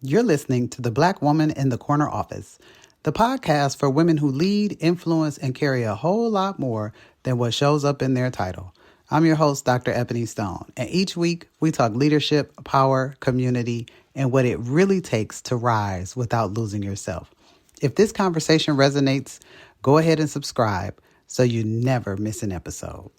You're listening to The Black Woman in the Corner Office, the podcast for women who lead, influence, and carry a whole lot more than what shows up in their title. I'm your host, Dr. Ebony Stone, and each week we talk leadership, power, community, and what it really takes to rise without losing yourself. If this conversation resonates, go ahead and subscribe so you never miss an episode.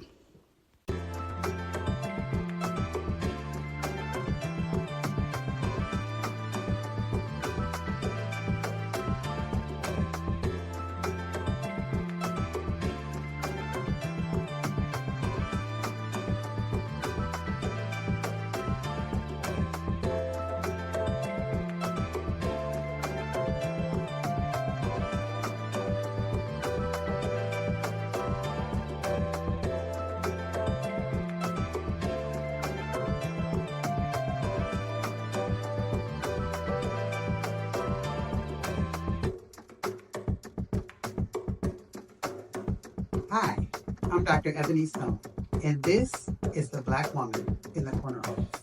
Hi, I'm Dr. Ebony Stone, and this is The Black Woman in the Corner Office.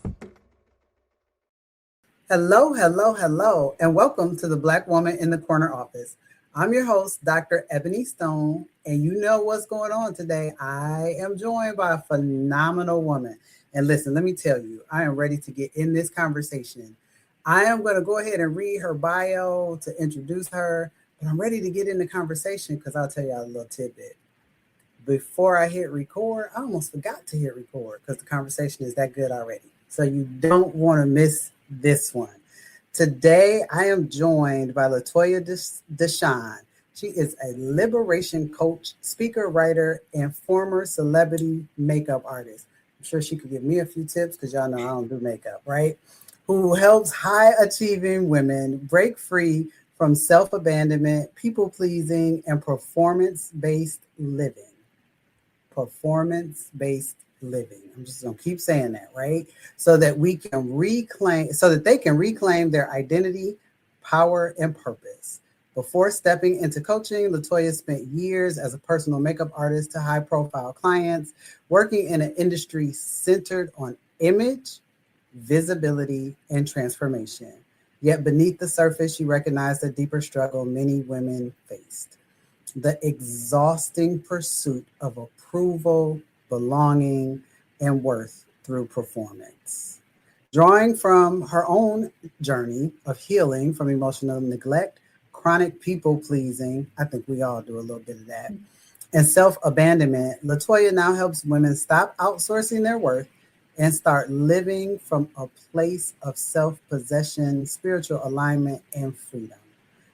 Hello, and welcome to The Black Woman in the Corner Office. I'm your host, Dr. Ebony Stone, and you know what's going on today. I am joined by a phenomenal woman. And listen, let me tell you, I am ready to get in this conversation. I am going to go ahead and read her bio to introduce her, but I'm ready to get in the conversation because I'll tell you a little tidbit. Before I hit record, I almost forgot to hit record because the conversation is that good already. So you don't want to miss this one. Today, I am joined by LaToya DeShaun. She is a liberation coach, speaker, writer, and former celebrity makeup artist. I'm sure she could give me a few tips because y'all know I don't do makeup, right? Who helps high-achieving women break free from self-abandonment, people-pleasing, and performance-based living. Performance-based living. I'm just going to keep saying that, right? So that they can reclaim their identity, power, and purpose. Before stepping into coaching, LaToya spent years as a personal makeup artist to high-profile clients, working in an industry centered on image, visibility, and transformation. Yet beneath the surface, she recognized the deeper struggle many women faced: the exhausting pursuit of approval, belonging, and worth through performance. Drawing from her own journey of healing from emotional neglect, chronic people-pleasing, I think we all do a little bit of that, and self-abandonment, LaToya now helps women stop outsourcing their worth and start living from a place of self-possession, spiritual alignment, and freedom.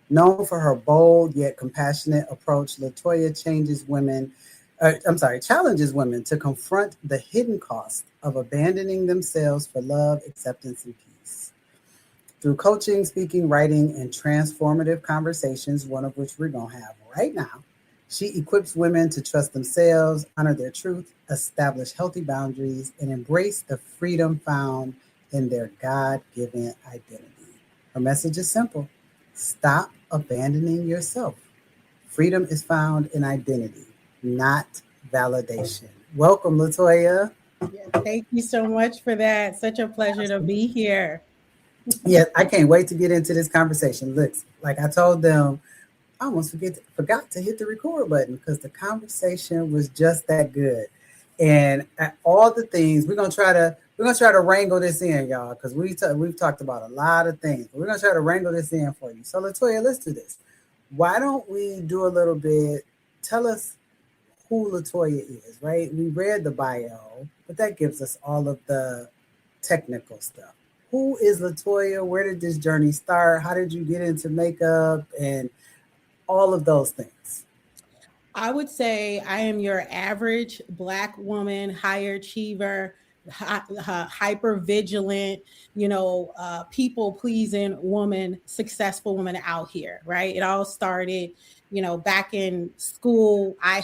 Known for her bold yet compassionate approach, LaToya challenges women to confront the hidden cost of abandoning themselves for love, acceptance, and peace. Through coaching, speaking, writing, and transformative conversations, one of which we're going to have right now, she equips women to trust themselves, honor their truth, establish healthy boundaries, and embrace the freedom found in their God-given identity. Her message is simple: stop abandoning yourself. Freedom is found in identity, not validation. Welcome, LaToya. Yes, thank you so much for that. Such a pleasure to be here. Yeah, I can't wait to get into this conversation. Look, like I told them, I almost forgot to hit the record button because the conversation was just that good. And all the things we're gonna try to wrangle this in, y'all, because we've talked about a lot of things. We're gonna try to wrangle this in for you. So LaToya, let's do this. Why don't we do a little bit? Tell us who LaToya is, right? We read the bio, but that gives us all of the technical stuff. Who is LaToya? Where did this journey start? How did you get into makeup and all of those things? I would say I am your average Black woman, high achiever, hyper vigilant, people pleasing woman, successful woman out here, right? It all started, back in school. I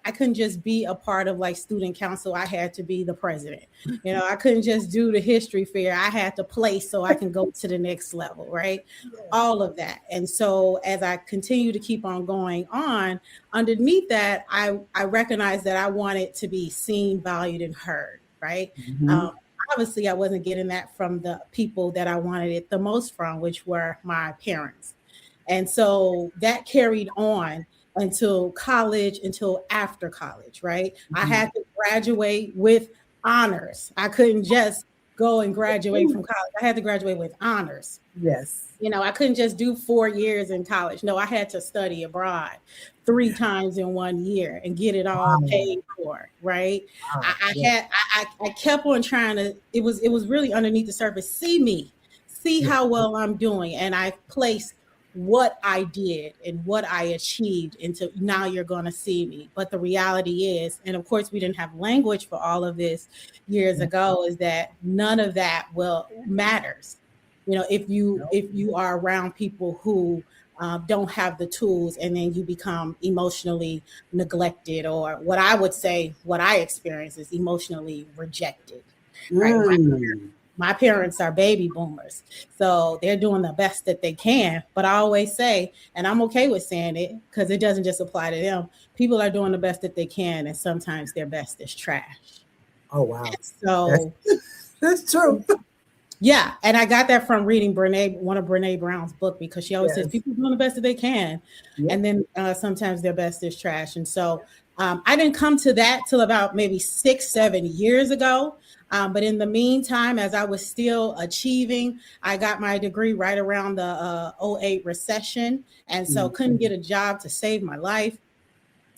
couldn't just be a part of like student council. I had to be the president. I couldn't just do the history fair. I had to place so I can go to the next level, right? Yeah. All of that. And so as I continue to keep on going on, underneath that, I recognized that I wanted to be seen, valued, and heard. Right. Mm-hmm. obviously I wasn't getting that from the people that I wanted it the most from, which were my parents. And so that carried on until college, until after college, right? I Mhm. had to graduate with honors. I couldn't just go and graduate from college. I had to graduate with honors. Yes. I couldn't just do 4 years in college. No, I had to study abroad 3 times in 1 year and get it all Wow. paid for. Right. Wow. I Yes. had, I kept on trying to, it was really underneath the surface. See Yes. how well I'm doing. And I placed what I did and what I achieved into now you're going to see me. But the reality is, and of course, we didn't have language for all of this years Yes. ago, is that none of that matters Nope. if you are around people who don't have the tools, and then you become emotionally neglected, or what I would say what I experience is emotionally rejected, right? Mm. My parents are baby boomers, so they're doing the best that they can, but I always say, and I'm okay with saying it because it doesn't just apply to them, people are doing the best that they can, and sometimes their best is trash. Oh wow. That's, So that's true. yeah, and I got that from reading one of Brene Brown's book, because she always says Yes. people are doing the best that they can, Yep. and then sometimes their best is trash. And so I didn't come to that till about maybe 6, 7 years ago. But in the meantime, as I was still achieving, I got my degree right around the '08 recession, and so Mm. couldn't get a job to save my life.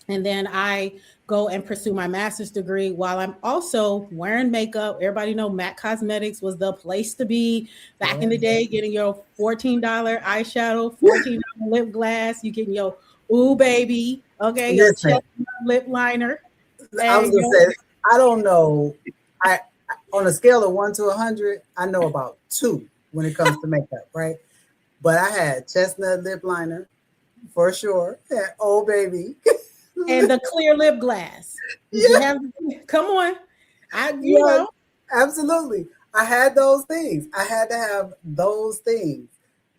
And then I go and pursue my master's degree while I'm also wearing makeup. Everybody know MAC Cosmetics was the place to be back in the Yes. day, getting your $14 eyeshadow, $14 lip gloss. You getting your Ooh Baby, okay, your Listen, chestnut lip liner, I was and gonna say, I don't know. On a scale of 1 to 100, I know about 2 when it comes to makeup, right? But I had chestnut lip liner for sure. Had Old Baby. and the clear lip glass. Did you Yeah, have? Come on, you yes, know. absolutely. I had those things. I had to have those things.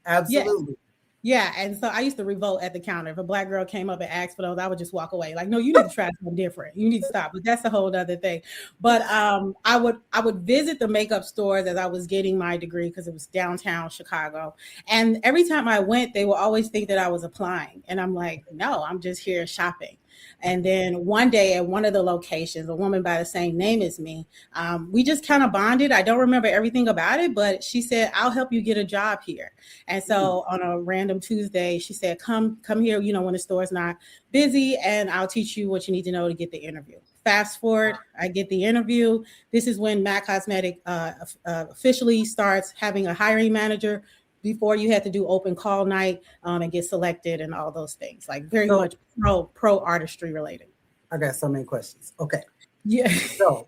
Yes. Absolutely. Yeah, and so I used to revolt at the counter. If a black girl came up and asked for those, I would just walk away. Like, no, you need to try something different. You need to stop. But that's a whole other thing. But I would visit the makeup stores as I was getting my degree, because it was downtown Chicago. And every time I went, they would always think that I was applying. And I'm like, no, I'm just here shopping. And then one day at one of the locations, a woman by the same name as me, we just kind of bonded. I don't remember everything about it, but she said, I'll help you get a job here. And Mm. so on a random Tuesday, she said, come here, when the store's not busy, and I'll teach you what you need to know to get the interview. Fast forward, I get the interview. This is when MAC Cosmetic officially starts having a hiring manager. Before, you had to do open call night and get selected and all those things, like very So much pro artistry related. I got so many questions. Okay. Yeah. So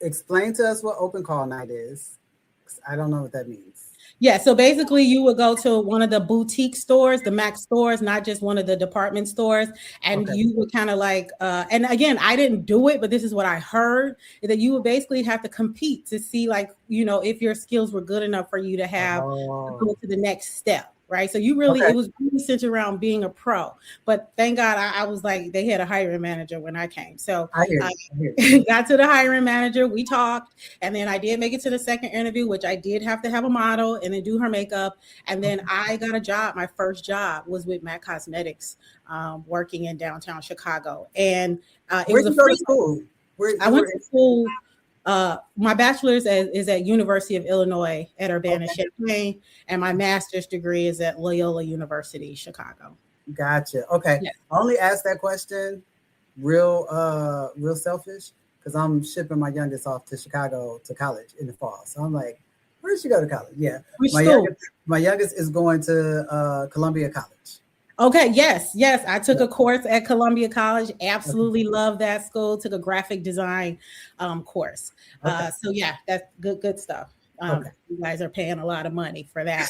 explain to us what open call night is. 'Cause I don't know what that means. Yeah, so basically you would go to one of the boutique stores, the MAC stores, not just one of the department stores, and Okay. you would kind of like, and again, I didn't do it, but this is what I heard, is that you would basically have to compete to see, like, if your skills were good enough for you to go Oh, to the next step. Right. So okay. it was really centered around being a pro. But thank God I was like, they had a hiring manager when I came. So I hear I you. I hear you. got to the hiring manager, we talked, and then I did make it to the second interview, which I did have to have a model and then do her makeup. And then Okay. I got a job. My first job was with MAC Cosmetics, working in downtown Chicago. And it was Where'd a you go to free. school? Where I you went were to in? school. My bachelor's is at University of Illinois at Okay. Urbana-Champaign, and my master's degree is at Loyola University, Chicago. Gotcha. Okay. Yes. I only asked that question real selfish because I'm shipping my youngest off to Chicago to college in the fall. So I'm like, where did she go to college? Yeah. Which My school? youngest my youngest is going to Columbia College. Okay, yes. I took Yep. a course at Columbia College. Okay. Absolutely love that school. Took a graphic design course. Okay. So yeah, that's good stuff. Okay. You guys are paying a lot of money for that.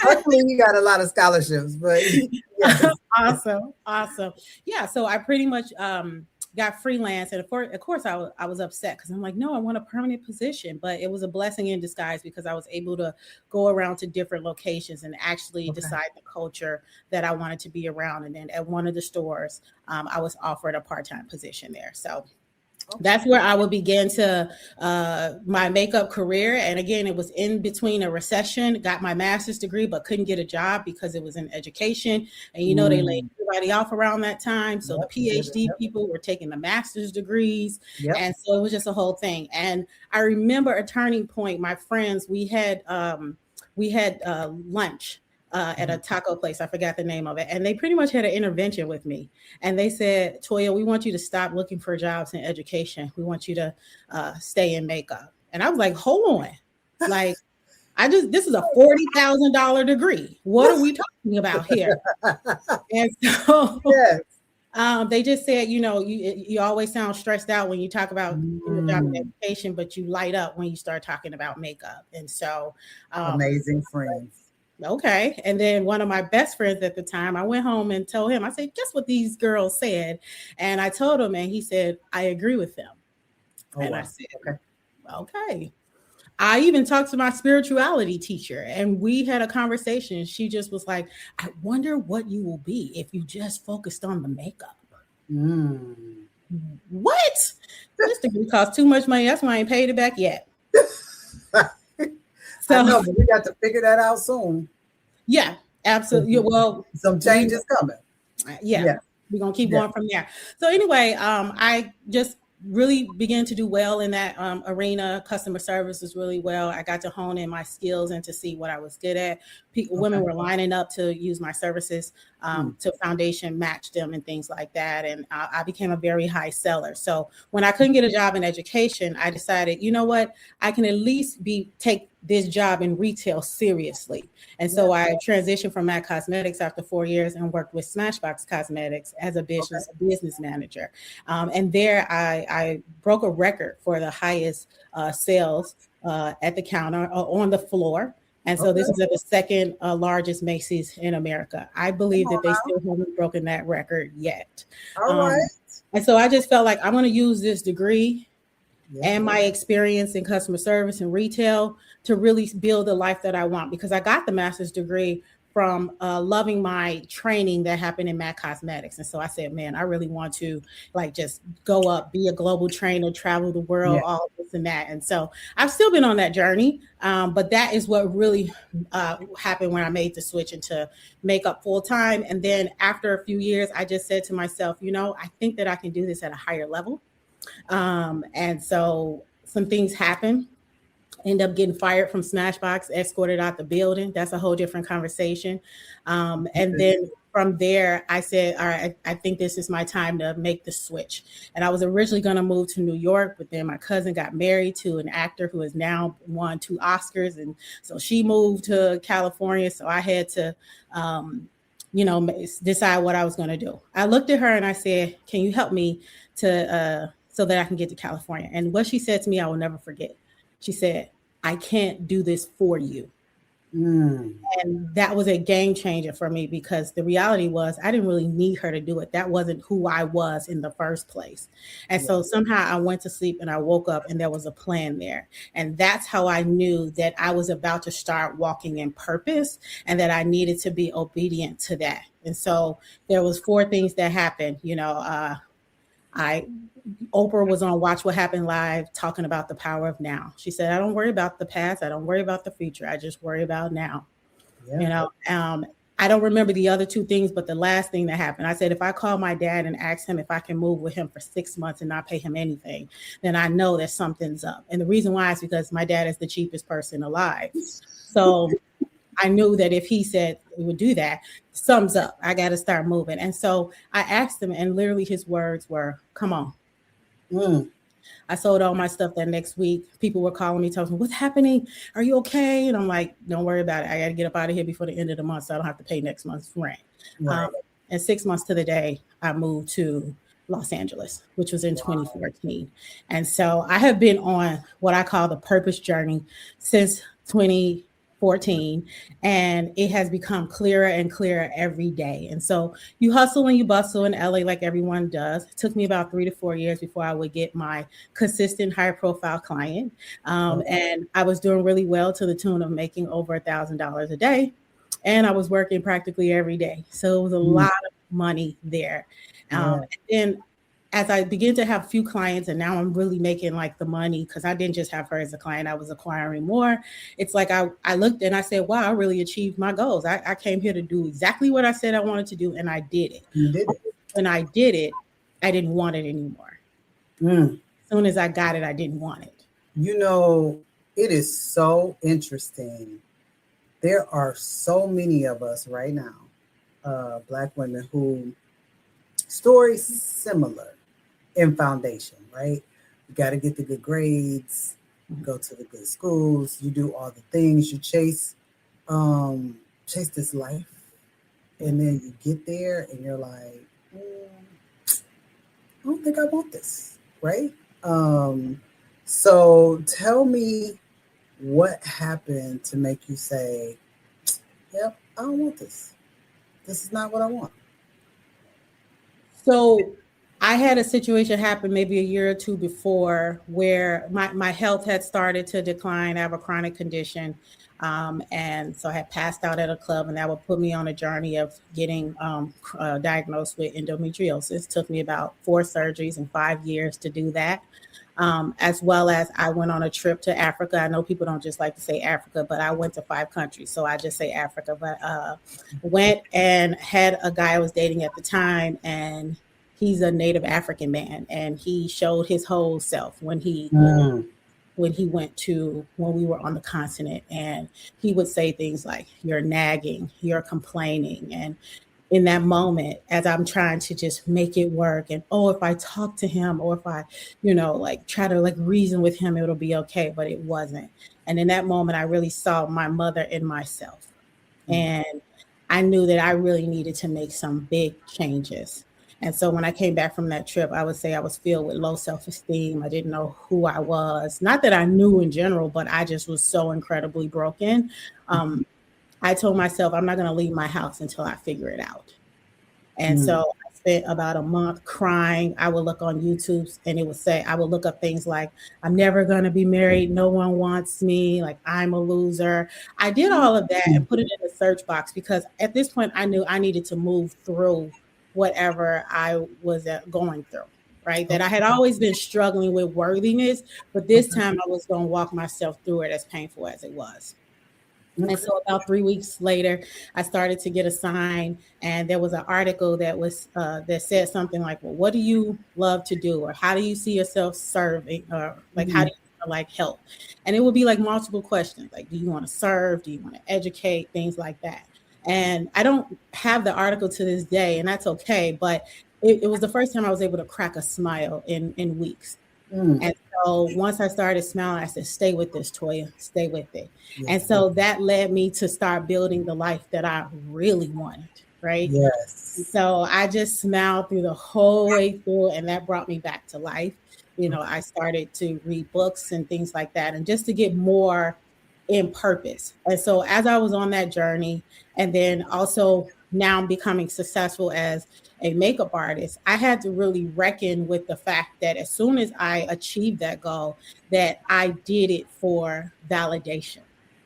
Luckily he got a lot of scholarships, but yes. Awesome. Yeah, so I pretty much got freelance, and of course I was upset because I'm like, no, I want a permanent position, but it was a blessing in disguise because I was able to go around to different locations and actually Okay. decide the culture that I wanted to be around. And then at one of the stores, I was offered a part-time position there. So That's where I would begin to my makeup career. And again, it was in between a recession, got my master's degree, but couldn't get a job because it was in education. And, they laid everybody off around that time. So the PhD people were taking the master's degrees. And so it was just a whole thing. And I remember a turning point. My friends, we had lunch at a taco place. I forgot the name of it. And they pretty much had an intervention with me. And they said, Toya, we want you to stop looking for jobs in education. We want you to stay in makeup. And I was like, hold on. Like, this is a $40,000 degree. What are we talking about here? And so they just said, you always sound stressed out when you talk about your job in education, but you light up when you start talking about makeup. And so amazing friends. Okay. And then one of my best friends at the time, I went home and told him, I said, guess what these girls said? And I told him, and he said, I agree with them. I said, okay. I even talked to my spirituality teacher and we had a conversation. She just was like, I wonder what you will be if you just focused on the makeup. What? This degree costs too much money. That's why I ain't paid it back yet. So, I know, but we got to figure that out soon. Yeah, absolutely. Well, some changes coming. Yeah. We're going to keep going from there. So anyway, I just really began to do well in that arena. Customer service was really well. I got to hone in my skills and to see what I was good at. Women were lining up to use my services to foundation match them and things like that. And I became a very high seller. So when I couldn't get a job in education, I decided, you know what, I can at least take this job in retail seriously. And so I transitioned from MAC Cosmetics after 4 years and worked with Smashbox Cosmetics as a business manager. And there I broke a record for the highest sales at the counter on the floor. And so this is the second largest Macy's in America. I believe that they still haven't broken that record yet. All right. And so I just felt like I'm going to use this degree and my experience in customer service and retail to really build the life that I want, because I got the master's degree from loving my training that happened in MAC Cosmetics. And so I said, man, I really want to just go up, be a global trainer, travel the world, all this and that. And so I've still been on that journey. But that is what really happened when I made the switch into makeup full time. And then after a few years, I just said to myself, I think that I can do this at a higher level. And so some things happened. End up getting fired from Smashbox, escorted out the building. That's a whole different conversation. And then from there, I said, all right, I think this is my time to make the switch. And I was originally going to move to New York, but then my cousin got married to an actor who has now won 2 Oscars. And so she moved to California. So I had to, decide what I was going to do. I looked at her and I said, can you help me so that I can get to California? And what she said to me, I will never forget. She said, I can't do this for you. And that was a game changer for me, because the reality was I didn't really need her to do it. That wasn't who I was in the first place. And so somehow I went to sleep and I woke up and there was a plan there. And that's how I knew that I was about to start walking in purpose and that I needed to be obedient to that. And so there was 4 things that happened. Oprah was on Watch What Happened Live talking about the power of now. She said, I don't worry about the past. I don't worry about the future. I just worry about now. I don't remember the other 2 things, but the last thing that happened, I said, if I call my dad and ask him if I can move with him for 6 months and not pay him anything, then I know that something's up. And the reason why is because my dad is the cheapest person alive. So I knew that if he said we would do that, sums up, I got to start moving. And so I asked him, and literally his words were, come on. I sold all my stuff that next week. People were calling me, telling me, what's happening? Are you okay? And I'm like, don't worry about it. I got to get up out of here before the end of the month so I don't have to pay next month's rent. Right. And 6 months to the day, I moved to Los Angeles, which was in 2014. And so I have been on what I call the purpose journey since 2014, and it has become clearer and clearer every day. And so you hustle and you bustle in LA like everyone does. It took me about 3 to 4 years before I would get my consistent high profile client. And I was doing really well to the tune of making over $1,000 a day. And I was working practically every day. So it was a lot of money there. And then as I began to have a few clients, and now I'm really making like the money because I didn't just have her as a client, I was acquiring more. It's like I looked and I said, wow, I really achieved my goals. I came here to do exactly what I said I wanted to do, and I did it. You did it. When I did it, I didn't want it anymore. Mm. As soon as I got it, I didn't want it. You know, it is so interesting. There are so many of us right now, Black women, who stories similar in foundation, right? You got to get the good grades, go to the good schools, you do all the things, you chase this life, and then you get there and you're like, I don't think I want this, right? So tell me what happened to make you say, yep, I don't want this. This is not what I want. So I had a situation happen maybe a year or two before where my health had started to decline. I have a chronic condition. And so I had passed out at a club, and that would put me on a journey of getting diagnosed with endometriosis. It took me about 4 surgeries and 5 years to do that. As well as I went on a trip to Africa. I know people don't just like to say Africa, but I went to 5 countries, so I just say Africa. But went and had a guy I was dating at the time, and he's a Native African man, and he showed his whole self when he when we were on the continent, and he would say things like, "You're nagging, you're complaining," and in that moment, as I'm trying to just make it work, and if I talk to him, or if I, like try to like reason with him, it'll be okay, but it wasn't. And in that moment, I really saw my mother in myself, and I knew that I really needed to make some big changes. And so when I came back from that trip, I would say I was filled with low self-esteem. I didn't know who I was. Not that I knew in general, but I just was so incredibly broken. I told myself I'm not going to leave my house until I figure it out. And so I spent about a month crying. I would look on YouTube, and it would say, I would look up things like, I'm never going to be married. No one wants me. Like, I'm a loser. I did all of that and put it in the search box because at this point I knew I needed to move through whatever I was going through, right? That I had always been struggling with worthiness, but this time I was going to walk myself through it, as painful as it was. And so about 3 weeks later, I started to get a sign, and there was an article that was that said something like, well, what do you love to do? Or how do you see yourself serving? Or like, how do you like help? And it would be like multiple questions. Like, do you want to serve? Do you want to educate? Things like that. And I don't have the article to this day, and that's okay. But it was the first time I was able to crack a smile in weeks. And so once I started smiling, I said, stay with this, Toya, stay with it. Yes. And so that led me to start building the life that I really wanted, right? Yes. So I just smiled through the whole way through, and that brought me back to life. I started to read books and things like that, and just to get more in purpose. And so as I was on that journey, and then also now I'm becoming successful as a makeup artist, I had to really reckon with the fact that as soon as I achieved that goal, that I did it for validation.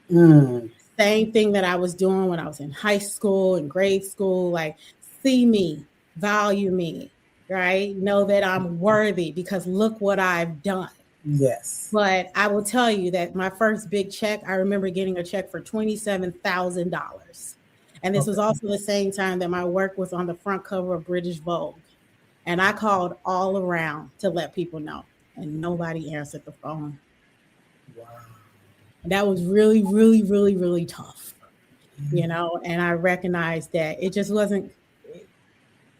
Same thing that I was doing when I was in high school and grade school, like, see me, value me, right? Know that I'm worthy because look what I've done. Yes. But I will tell you that my first big check, I remember getting a check for $27,000. And this was also the same time that my work was on the front cover of British Vogue. And I called all around to let people know, and nobody answered the phone. Wow. And that was really, really, really, really tough, and I recognized that it just wasn't,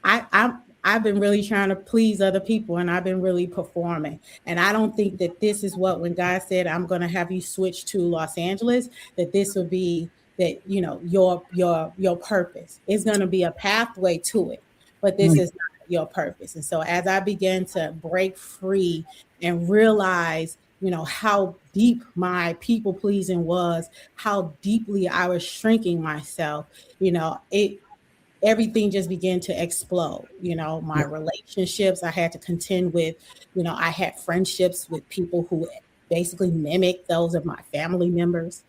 I've been really trying to please other people, and I've been really performing. And I don't think that this is when God said, I'm going to have you switch to Los Angeles, that this will be that, your purpose is going to be a pathway to it, but this is not your purpose. And so as I began to break free and realize, how deep my people pleasing was, how deeply I was shrinking myself, everything just began to explode. My relationships I had to contend with, I had friendships with people who basically mimicked those of my family members,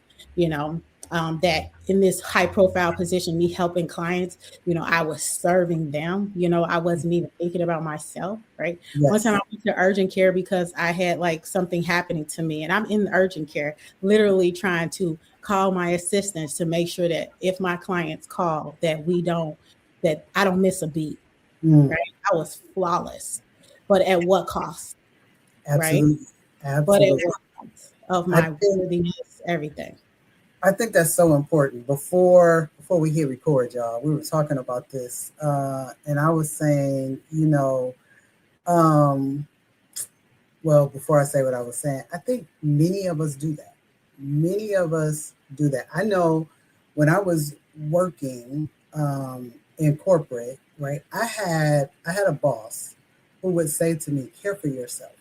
that in this high profile position, me helping clients, I was serving them. I wasn't even thinking about myself, right? One time I Yes. went to urgent care because I had like something happening to me, and I'm in urgent care, literally trying to call my assistants to make sure that if my clients call, that I don't miss a beat, Mm, right? I was flawless, but at what cost, right? absolutely. But at Absolutely. what cost of I my think worthiness, everything. I think that's so important. Before we hit record, y'all, we were talking about this, and I was saying, um, well, before I say what I was saying, I think many of us do that. Many of us do that. I know when I was working in corporate, right? I had a boss who would say to me, "Care for yourself."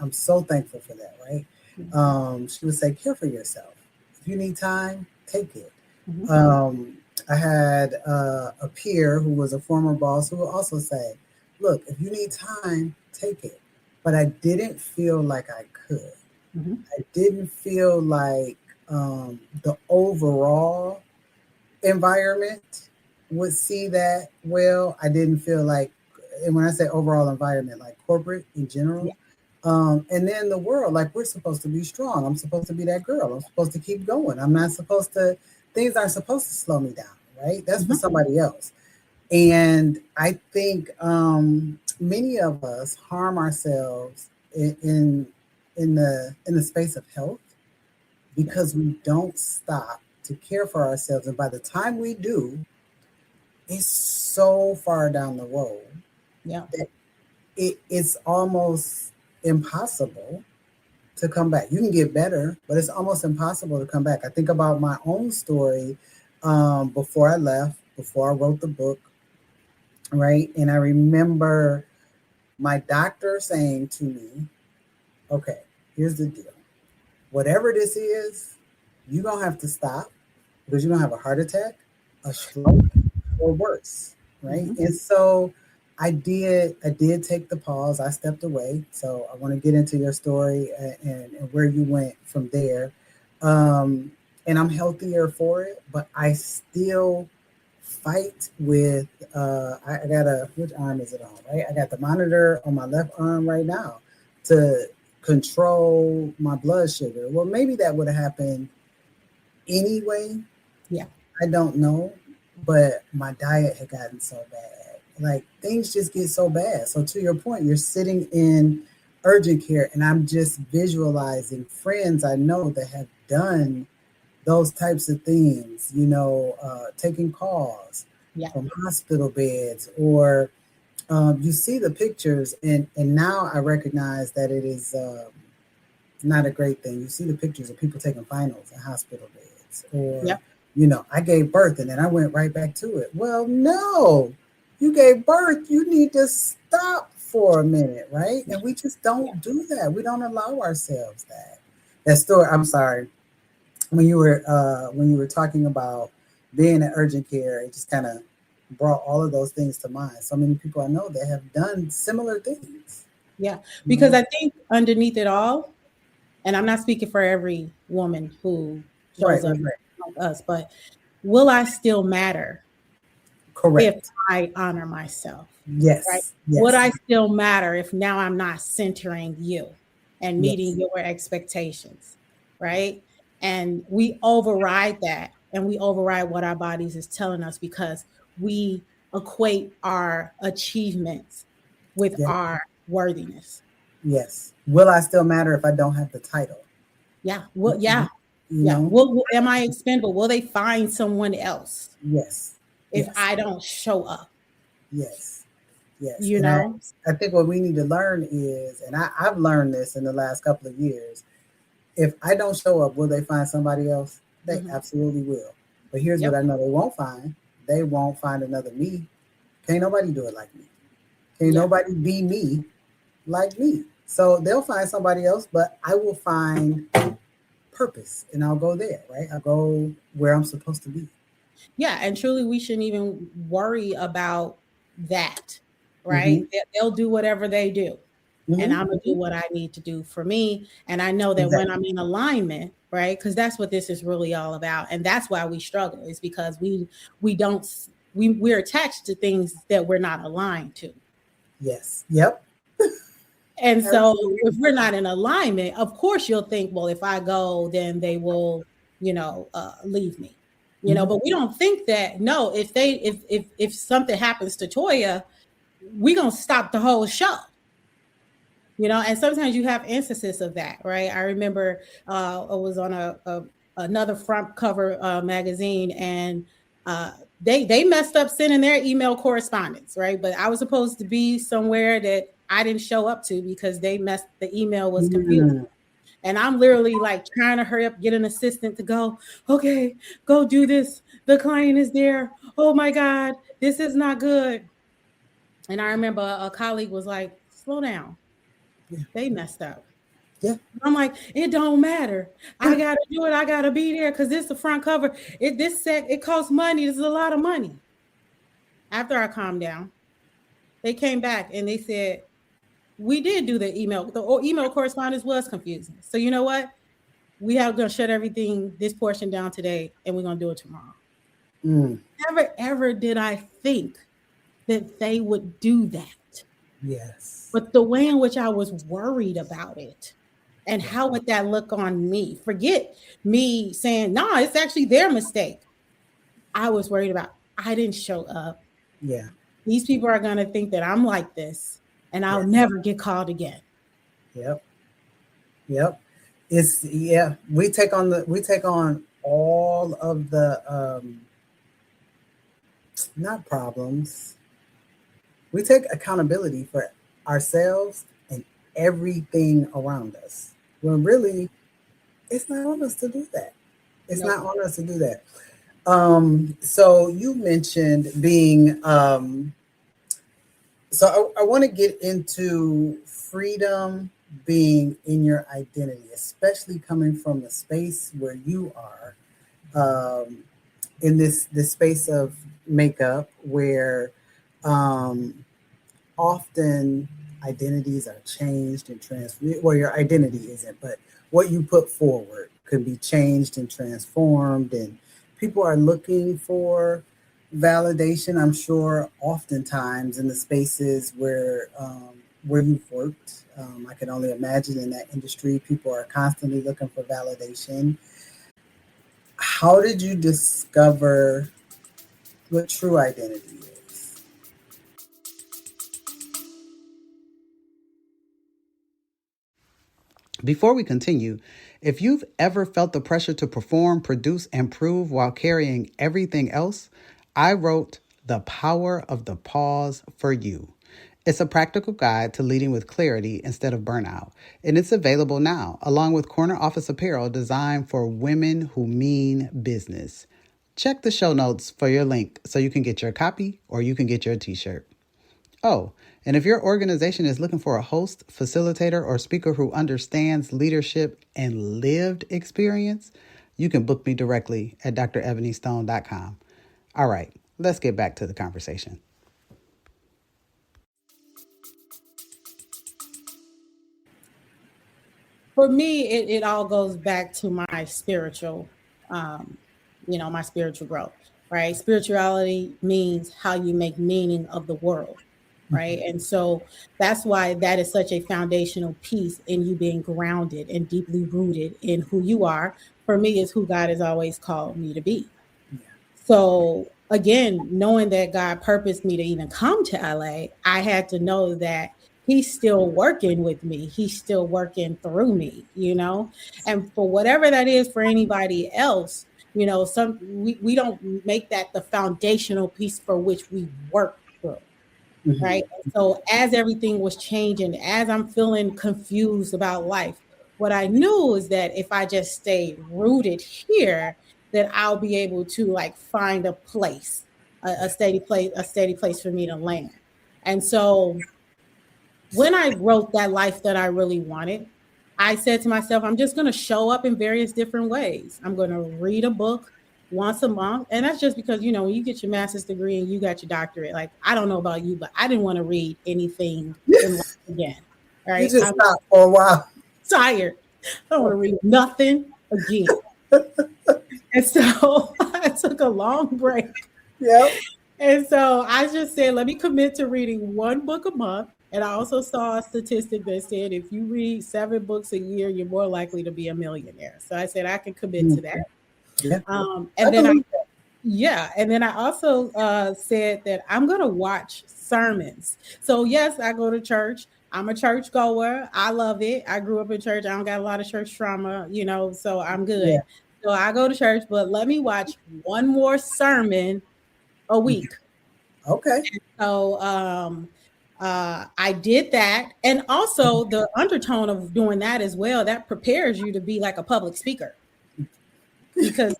I'm so thankful for that, right? Mhm. She would say, "Care for yourself. If you need time, take it." Mhm. I had a peer who was a former boss who would also say, "Look, if you need time, take it." But I didn't feel like I could. Mhm. I didn't feel like the overall environment would see that well. I didn't feel like, and when I say overall environment, like corporate in Yeah. general, and then the world, like we're supposed to be strong. I'm supposed to be that girl. I'm supposed to keep going. I'm not supposed to, things aren't supposed to slow me down, right? That's for Mhm. somebody else. And I think many of us harm ourselves in the space of health Yes. because we don't stop to care for ourselves. And by the time we do, it's so far down the road Yeah. that it's almost impossible to come back. You can get better, but it's almost impossible to come back. I think about my own story before I left, before I wrote the book, right? And I remember my doctor saying to me, "Okay, here's the deal. Whatever this is, you're going to have to stop because you're going to have a heart attack, a stroke, or worse, right?" Mhm. And so I did take the pause. I stepped away. So I want to get into your story and where you went from there. Um, and I'm healthier for it, but I still fight with I got a, which arm is it on, right? I got the monitor on my left arm right now to control my blood sugar. Well, maybe that would have happened anyway. Yeah. I don't know, but my diet had gotten so bad. Like things just get so bad. So to your point, you're sitting in urgent care, and I'm just visualizing friends I know that have done those types of things. Taking calls Yeah. from hospital beds, or you see the pictures, and now I recognize that it is not a great thing. You see the pictures of people taking finals in hospital beds, Yeah. or I gave birth and then I went right back to it. Well, no, you gave birth. You need to stop for a minute, right? Yeah. And we just Yeah. don't do that. We don't allow ourselves that. That story. I'm sorry. When you were talking about being in urgent care, it just kind of brought all of those things to mind. So many people I know that have done similar things. Yeah. You Because know? I think underneath it all, and I'm not speaking for every woman who Right, shows right, up right. like us, but will I still matter if Correct. I honor myself? Right? Yes, Would yes, I still matter if now I'm not centering you and meeting yes, your expectations? Right? And we override that, and we override what our bodies is telling us because we equate our achievements with yeah, our worthiness. yes. Will I still matter if I don't have the title? Yeah. Well, yeah. You Yeah. know? Am I expendable? Will they find someone else Yes, if yes, I don't show up? yes, yes. You And I, know? I think what we need to learn is, and I've learned this in the last couple of years, if I don't show up, will they find somebody else? They Hmm. absolutely will. But here's what Yep. I know they won't find. They won't find another me. Can't nobody do it like me. Can't Yeah. nobody be me like me. So they'll find somebody else, but I will find purpose and I'll go there, right? I'll go where I'm supposed to be. Yeah. And truly, we shouldn't even worry about that. Mm-hmm. Right? They'll do whatever they do. And Mm-hmm. I'm going to do Mm-hmm. what I need to do for me. And I know that when Exactly. I'm in alignment, right? Because that's what this is really all about, and that's why we struggle. Is because we're attached to things that we're not aligned to. Yes. Yep. And so if we're not in alignment, of course you'll think, well, if I go, then they will, leave me, but we don't think that. No, if something happens to Toya, we're going to stop the whole show. And sometimes you have instances of that, right? I remember I was on another front cover magazine, and they messed up sending their email correspondence, right? But I was supposed to be somewhere that I didn't show up to because the email was confusing. And I'm literally like trying to hurry up, get an assistant to go, okay, go do this. The client is there. Oh my God, this is not good. And I remember a colleague was like, slow down. Yeah. They messed up. Yeah. I'm like, it don't matter. I got to do it. I got to be there because this is the front cover. It costs money. This is a lot of money. After I calmed down, they came back and they said, we did do the email. The email correspondence was confusing. So you know what? We are going to shut this portion down today, and we're going to do it tomorrow. Never, ever did I think that they would do that. Yes. But the way in which I was worried about it and how would that look on me? Forget me saying, no, it's actually their mistake. I was worried about, I didn't show up. Yeah. These people are going to think that I'm like this. And I'll never get called again. Yep. We take on all of the not problems. We take accountability for ourselves and everything around us. When really, it's not on us to do that. It's not on us to do that. So you mentioned being So I want to get into freedom being in your identity, especially coming from the space where you are in this space of makeup, where often identities are changed and transformed. Well, your identity isn't, but what you put forward could be changed and transformed, and people are looking for validation, I'm sure, oftentimes in the spaces where you've worked. I can only imagine in that industry, people are constantly looking for validation. How did you discover what true identity is? Before we continue, if you've ever felt the pressure to perform, produce, and prove while carrying everything else, I wrote The Power of the Pause for you. It's a practical guide to leading with clarity instead of burnout, and it's available now, along with corner office apparel designed for women who mean business. Check the show notes for your link so you can get your copy or you can get your t-shirt. Oh, and if your organization is looking for a host, facilitator, or speaker who understands leadership and lived experience, you can book me directly at drebonystone.com. All right, let's get back to the conversation. For me, it all goes back to my spiritual, my spiritual growth, right? Spirituality means how you make meaning of the world, right? And so that's why that is such a foundational piece in you being grounded and deeply rooted in who you are. For me, is who God has always called me to be. So again, knowing that God purposed me to even come to LA, I had to know that He's still working with me. He's still working through me, and for whatever that is for anybody else, we don't make that the foundational piece for which we work through. Right. And so as everything was changing, as I'm feeling confused about life, what I knew is that if I just stay rooted here, that I'll be able to find a place, a steady place for me to land. And so when I wrote that life that I really wanted, I said to myself, I'm just going to show up in various different ways. I'm going to read a book once a month. And that's just because, when you get your master's degree and you got your doctorate, I don't know about you, but I didn't want to read anything in life again. Right? You just stopped for a while. Tired. I don't want to read nothing. again. And so I took a long break. Yep. And so I just said, let me commit to reading one book a month. And I also saw a statistic that said if you read 7 books a year, you're more likely to be a millionaire. So I said I can commit to that. Yeah. And then and then I also said that I'm going to watch sermons. So yes, I go to church. I'm a church goer. I love it. I grew up in church. I don't got a lot of church trauma, so I'm good. Yeah. So I go to church, but let me watch one more sermon a week. Okay. So I did that. And also the undertone of doing that as well, that prepares you to be like a public speaker. Because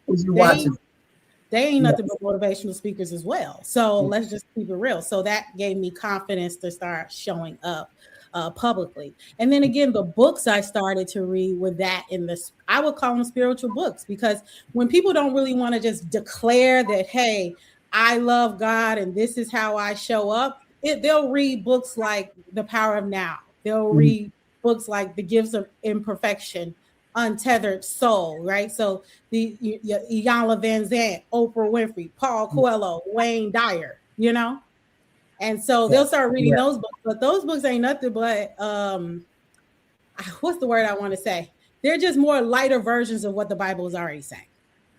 they ain't nothing but motivational speakers as well. So let's just keep it real. So that gave me confidence to start showing up publicly. And then again, the books I started to read were that I would call them spiritual books, because when people don't really want to just declare that, hey, I love God and this is how I show up, they'll read books like The Power of Now. They'll read books like The Gifts of Imperfection, Untethered Soul, right? So the Iyanla Vanzant, Oprah Winfrey, Paul Coelho, Wayne Dyer, and so they'll start reading those books. But those books ain't nothing but what's the word I want to say? They're just more lighter versions of what the Bible is already saying.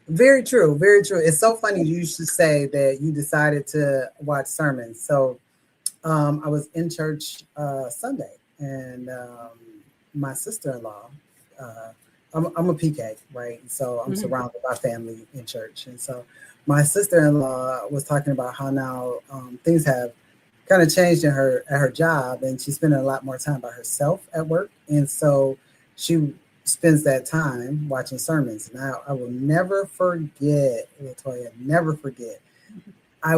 Very true. Very true. It's so funny you should say that you decided to watch sermons. So I was in church Sunday, and my sister-in-law, I'm a PK, right? So I'm surrounded by family in church. And so my sister-in-law was talking about how now things have kind of changed at her job, and she's spending a lot more time by herself at work. And so she spends that time watching sermons. Now, I will never forget, LaToya, never forget. I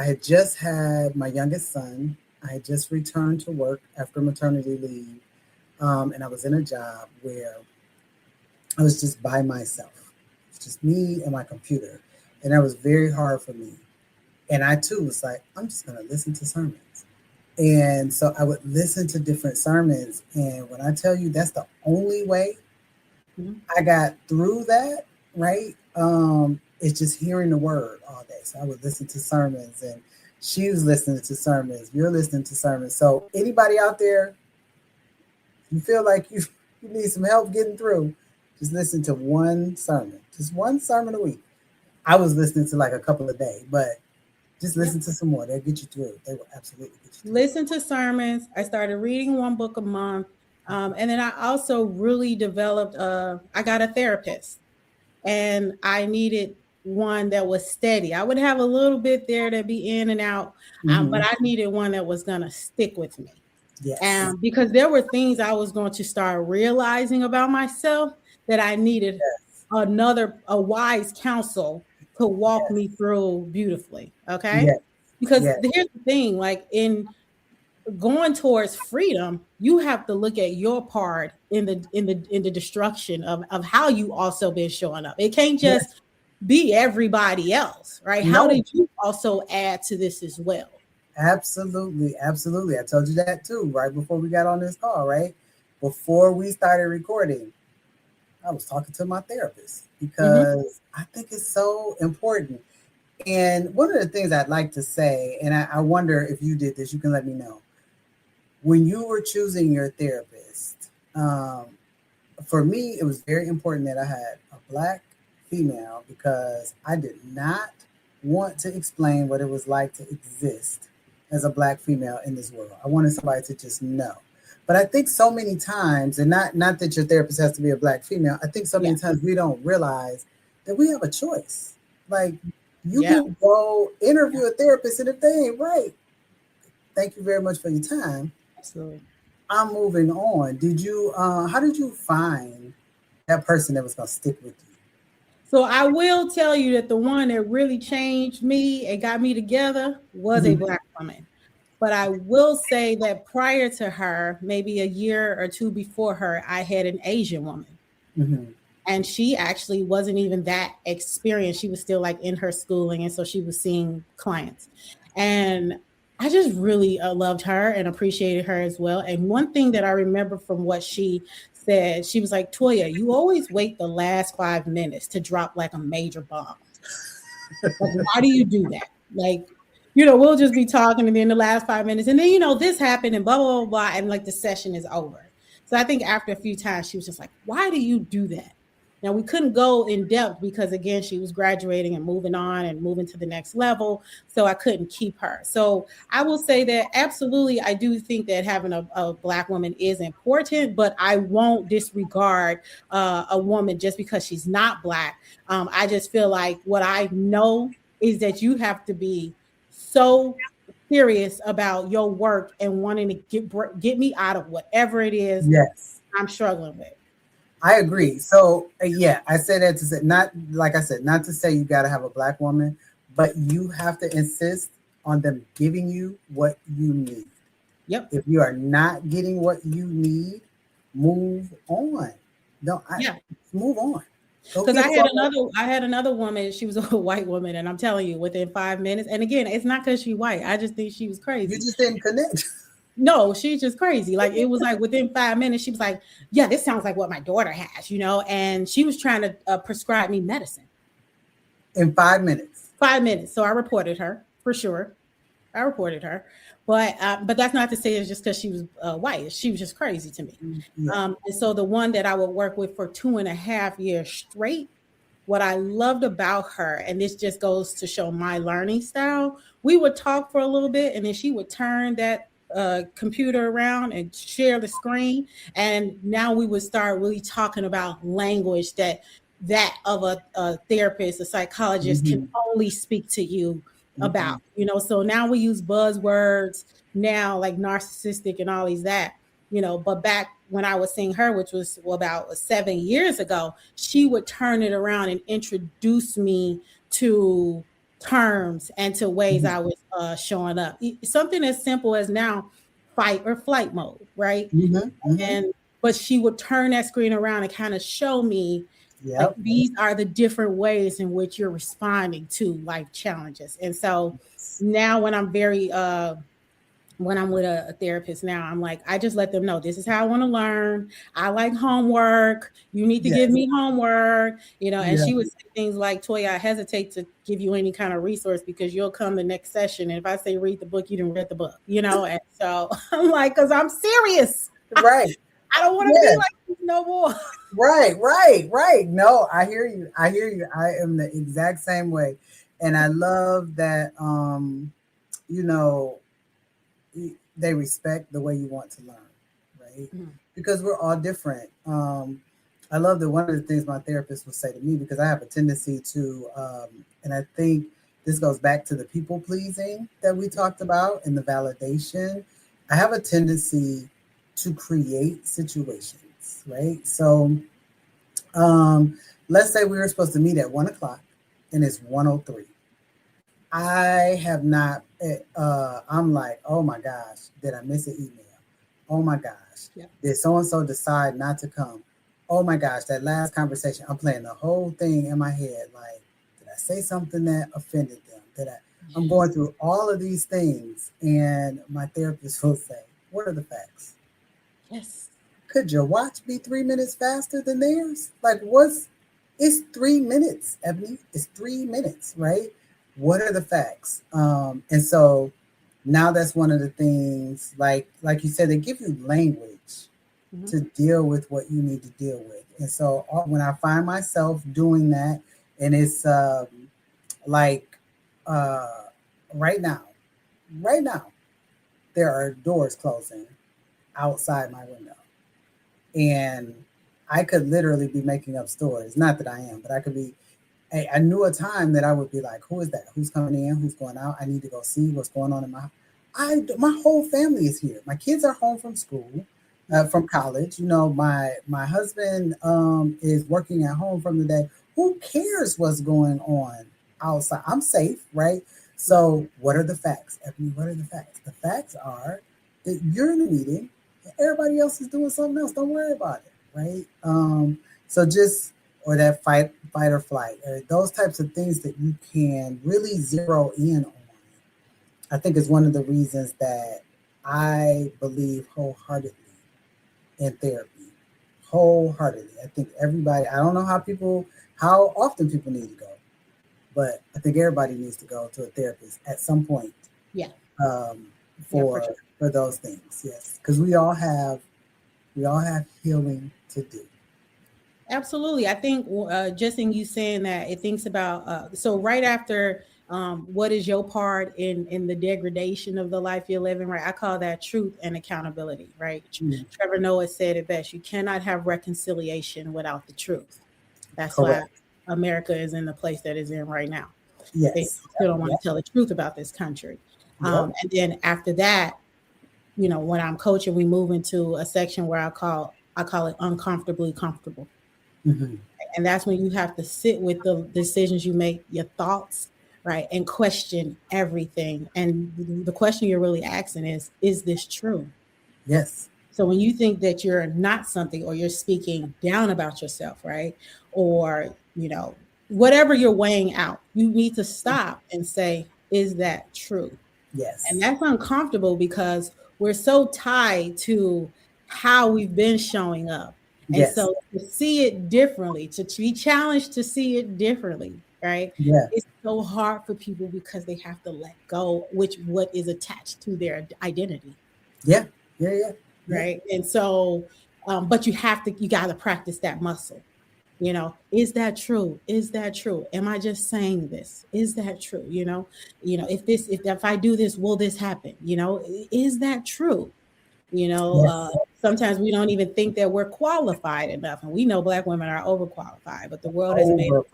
had just had my youngest son. I had just returned to work after maternity leave. And I was in a job where I was just by myself. It's just me and my computer. And that was very hard for me. And I too was like, I'm just going to listen to sermons. And so I would listen to different sermons. And when I tell you that's the only way I got through that, right? It's just hearing the word all day. So I would listen to sermons, and she was listening to sermons. You're listening to sermons. So anybody out there, you feel like you need some help getting through, just listen to one sermon, just one sermon a week. I was listening to like a couple a day, but just listen to some more. They'll get you through. They will absolutely get you through. Listen to sermons. I started reading one book a month. And then I also really developed, I got a therapist, and I needed one that was steady. I would have a little bit there to be in and out, but I needed one that was going to stick with me. Yes. Because there were things I was going to start realizing about myself that I needed a wise counsel to walk me through beautifully. Okay. Yes. Because here's the thing, like in going towards freedom, you have to look at your part in the destruction of how you also been showing up. It can't just be everybody else, right? No. How did you also add to this as well? Absolutely. Absolutely. I told you that too, right before we got on this call, right? Before we started recording, I was talking to my therapist because I think it's so important. And one of the things I'd like to say, and I wonder if you did this, you can let me know. When you were choosing your therapist, for me, it was very important that I had a Black female, because I did not want to explain what it was like to exist as a Black female in this world. I wanted somebody to just know. But I think so many times, and not that your therapist has to be a Black female, I think so many times we don't realize that we have a choice. Like, you can go interview a therapist, and if they ain't right, thank you very much for your time. Absolutely. I'm moving on. How did you find that person that was going to stick with you? So I will tell you that the one that really changed me and got me together was a Black woman. But I will say that prior to her, maybe a year or two before her, I had an Asian woman. And she actually wasn't even that experienced. She was still like in her schooling. And so she was seeing clients. And I just really loved her and appreciated her as well. And one thing that I remember from what she said, she was like, Toya, you always wait the last 5 minutes to drop like a major bomb. Like, why do you do that? Like, we'll just be talking and then the last 5 minutes, and then, this happened and blah, blah, blah, blah, and like the session is over. So I think after a few times, she was just like, why do you do that? Now, we couldn't go in depth because, again, she was graduating and moving on and moving to the next level. So I couldn't keep her. So I will say that absolutely, I do think that having a Black woman is important, but I won't disregard a woman just because she's not Black. I just feel like what I know is that you have to be so serious about your work and wanting to get me out of whatever it is Yes, I'm struggling with. I agree. So yeah, I say that to say, not like I said, not to say you got to have a Black woman, but you have to insist on them giving you what you need. Yep. If you are not getting what you need, move on. Move on. Because I had another woman. She was a white woman, and I'm telling you, within 5 minutes. And again, it's not because she's white. I just think she was crazy. You just didn't connect. No, she's just crazy. Like, it was like within 5 minutes, she was like, "Yeah, this sounds like what my daughter has," And she was trying to prescribe me medicine In 5 minutes. 5 minutes. So I reported her for sure. I reported her, but that's not to say it's just because she was white. She was just crazy to me. Yeah. And so the one that I would work with for 2.5 years straight, what I loved about her, and this just goes to show my learning style, we would talk for a little bit, and then she would turn that computer around and share the screen, and now we would start really talking about language that of a therapist, a psychologist can only speak to you about, so now we use buzzwords now, like narcissistic and all these that, but back when I was seeing her, which was about 7 years ago, she would turn it around and introduce me to terms and to ways I was showing up. Something as simple as now fight or flight mode, right? But she would turn that screen around and kind of show me, like, these are the different ways in which you're responding to life challenges. And so now when I'm when I'm with a therapist now, I'm like, I just let them know, this is how I want to learn. I like homework. You need to give me homework, and she would say things like, Toya, I hesitate to give you any kind of resource because you'll come the next session. And if I say read the book, you didn't read the book, and so I'm like, because I'm serious. Right. I don't want to be like this no more. Right. No, I hear you. I am the exact same way. And I love that, they respect the way you want to learn, right? Because we're all different. I love that one of the things my therapist would say to me, because I have a tendency to, and I think this goes back to the people pleasing that we talked about and the validation. I have a tendency to create situations, right? So let's say we were supposed to meet at 1:00 and it's 1:03. I have not, I'm like, oh my gosh, did I miss an email? Oh my gosh, did so-and-so decide not to come? Oh my gosh, that last conversation, I'm playing the whole thing in my head. Like, did I say something that offended them? I'm going through all of these things, and my therapist will say, what are the facts? Yes. Could your watch be 3 minutes faster than theirs? Like, it's 3 minutes, Ebony. It's 3 minutes, right? What are the facts? And so now that's one of the things, like you said, they give you language to deal with what you need to deal with. And so when I find myself doing that, and it's right now, there are doors closing outside my window. And I could literally be making up stories. Not that I am, but I could be. I knew a time that I would be like, who is that? Who's coming in? Who's going out? I need to go see what's going on in my whole family is here. My kids are home from school, from college. My husband is working at home from the day. Who cares what's going on outside? I'm safe, right? So what are the facts? Ebony, what are the facts? The facts are that you're in a meeting and everybody else is doing something else. Don't worry about it, right? Or that fight or flight, or those types of things that you can really zero in on, I think is one of the reasons that I believe wholeheartedly in therapy. wholeheartedly. I think everybody, I don't know how often people need to go, but I think everybody needs to go to a therapist at some point. Yeah. For those things, yes, because we all have healing to do. Absolutely. I think just in you saying that, it thinks about so right after what is your part in the degradation of the life you're living, right? I call that truth and accountability, right? Trevor Noah said it best: you cannot have reconciliation without the truth. That's Correct. why America is in the place that it's in right now. Yes. They still don't want to tell the truth about this country. Yep. And then after that, when I'm coaching, we move into a section where I call it uncomfortably comfortable. Mm-hmm. And that's when you have to sit with the decisions you make, your thoughts, right? And question everything. And the question you're really asking is this true? Yes. So when you think that you're not something, or you're speaking down about yourself, right? Or, whatever you're weighing out, you need to stop and say, is that true? Yes. And that's uncomfortable because we're so tied to how we've been showing up. And yes. So to see it differently, to be challenged to see it differently, right? Yeah. It's so hard for people because they have to let go what is attached to their identity. Yeah. Right. And so, but you got to practice that muscle. Is that true? Is that true? Am I just saying this? Is that true? If I do this, will this happen? Is that true? Yes. Sometimes we don't even think that we're qualified enough. And we know Black women are overqualified, but the world has made us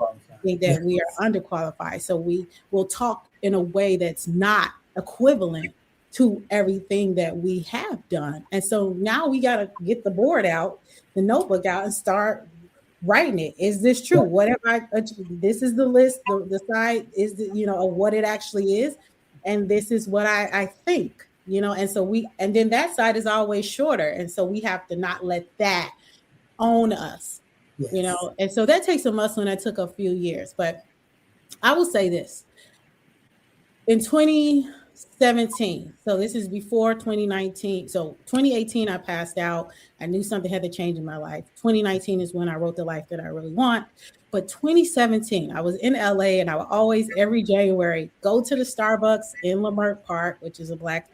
think that we are underqualified. So we will talk in a way that's not equivalent to everything that we have done. And so now we got to get the board out, the notebook out, and start writing it. Is this true? Whatever this is the list, the side is of what it actually is. And this is what I think, and so and then that side is always shorter. And so we have to not let that own us, and so that takes a muscle, and that took a few years. But I will say this: in 2017, so this is before 2019. So 2018, I passed out. I knew something had to change in my life. 2019 is when I wrote The Life That I Really Want. But 2017, I was in LA, and I would always, every January, go to the Starbucks in Leimert Park, which is a Black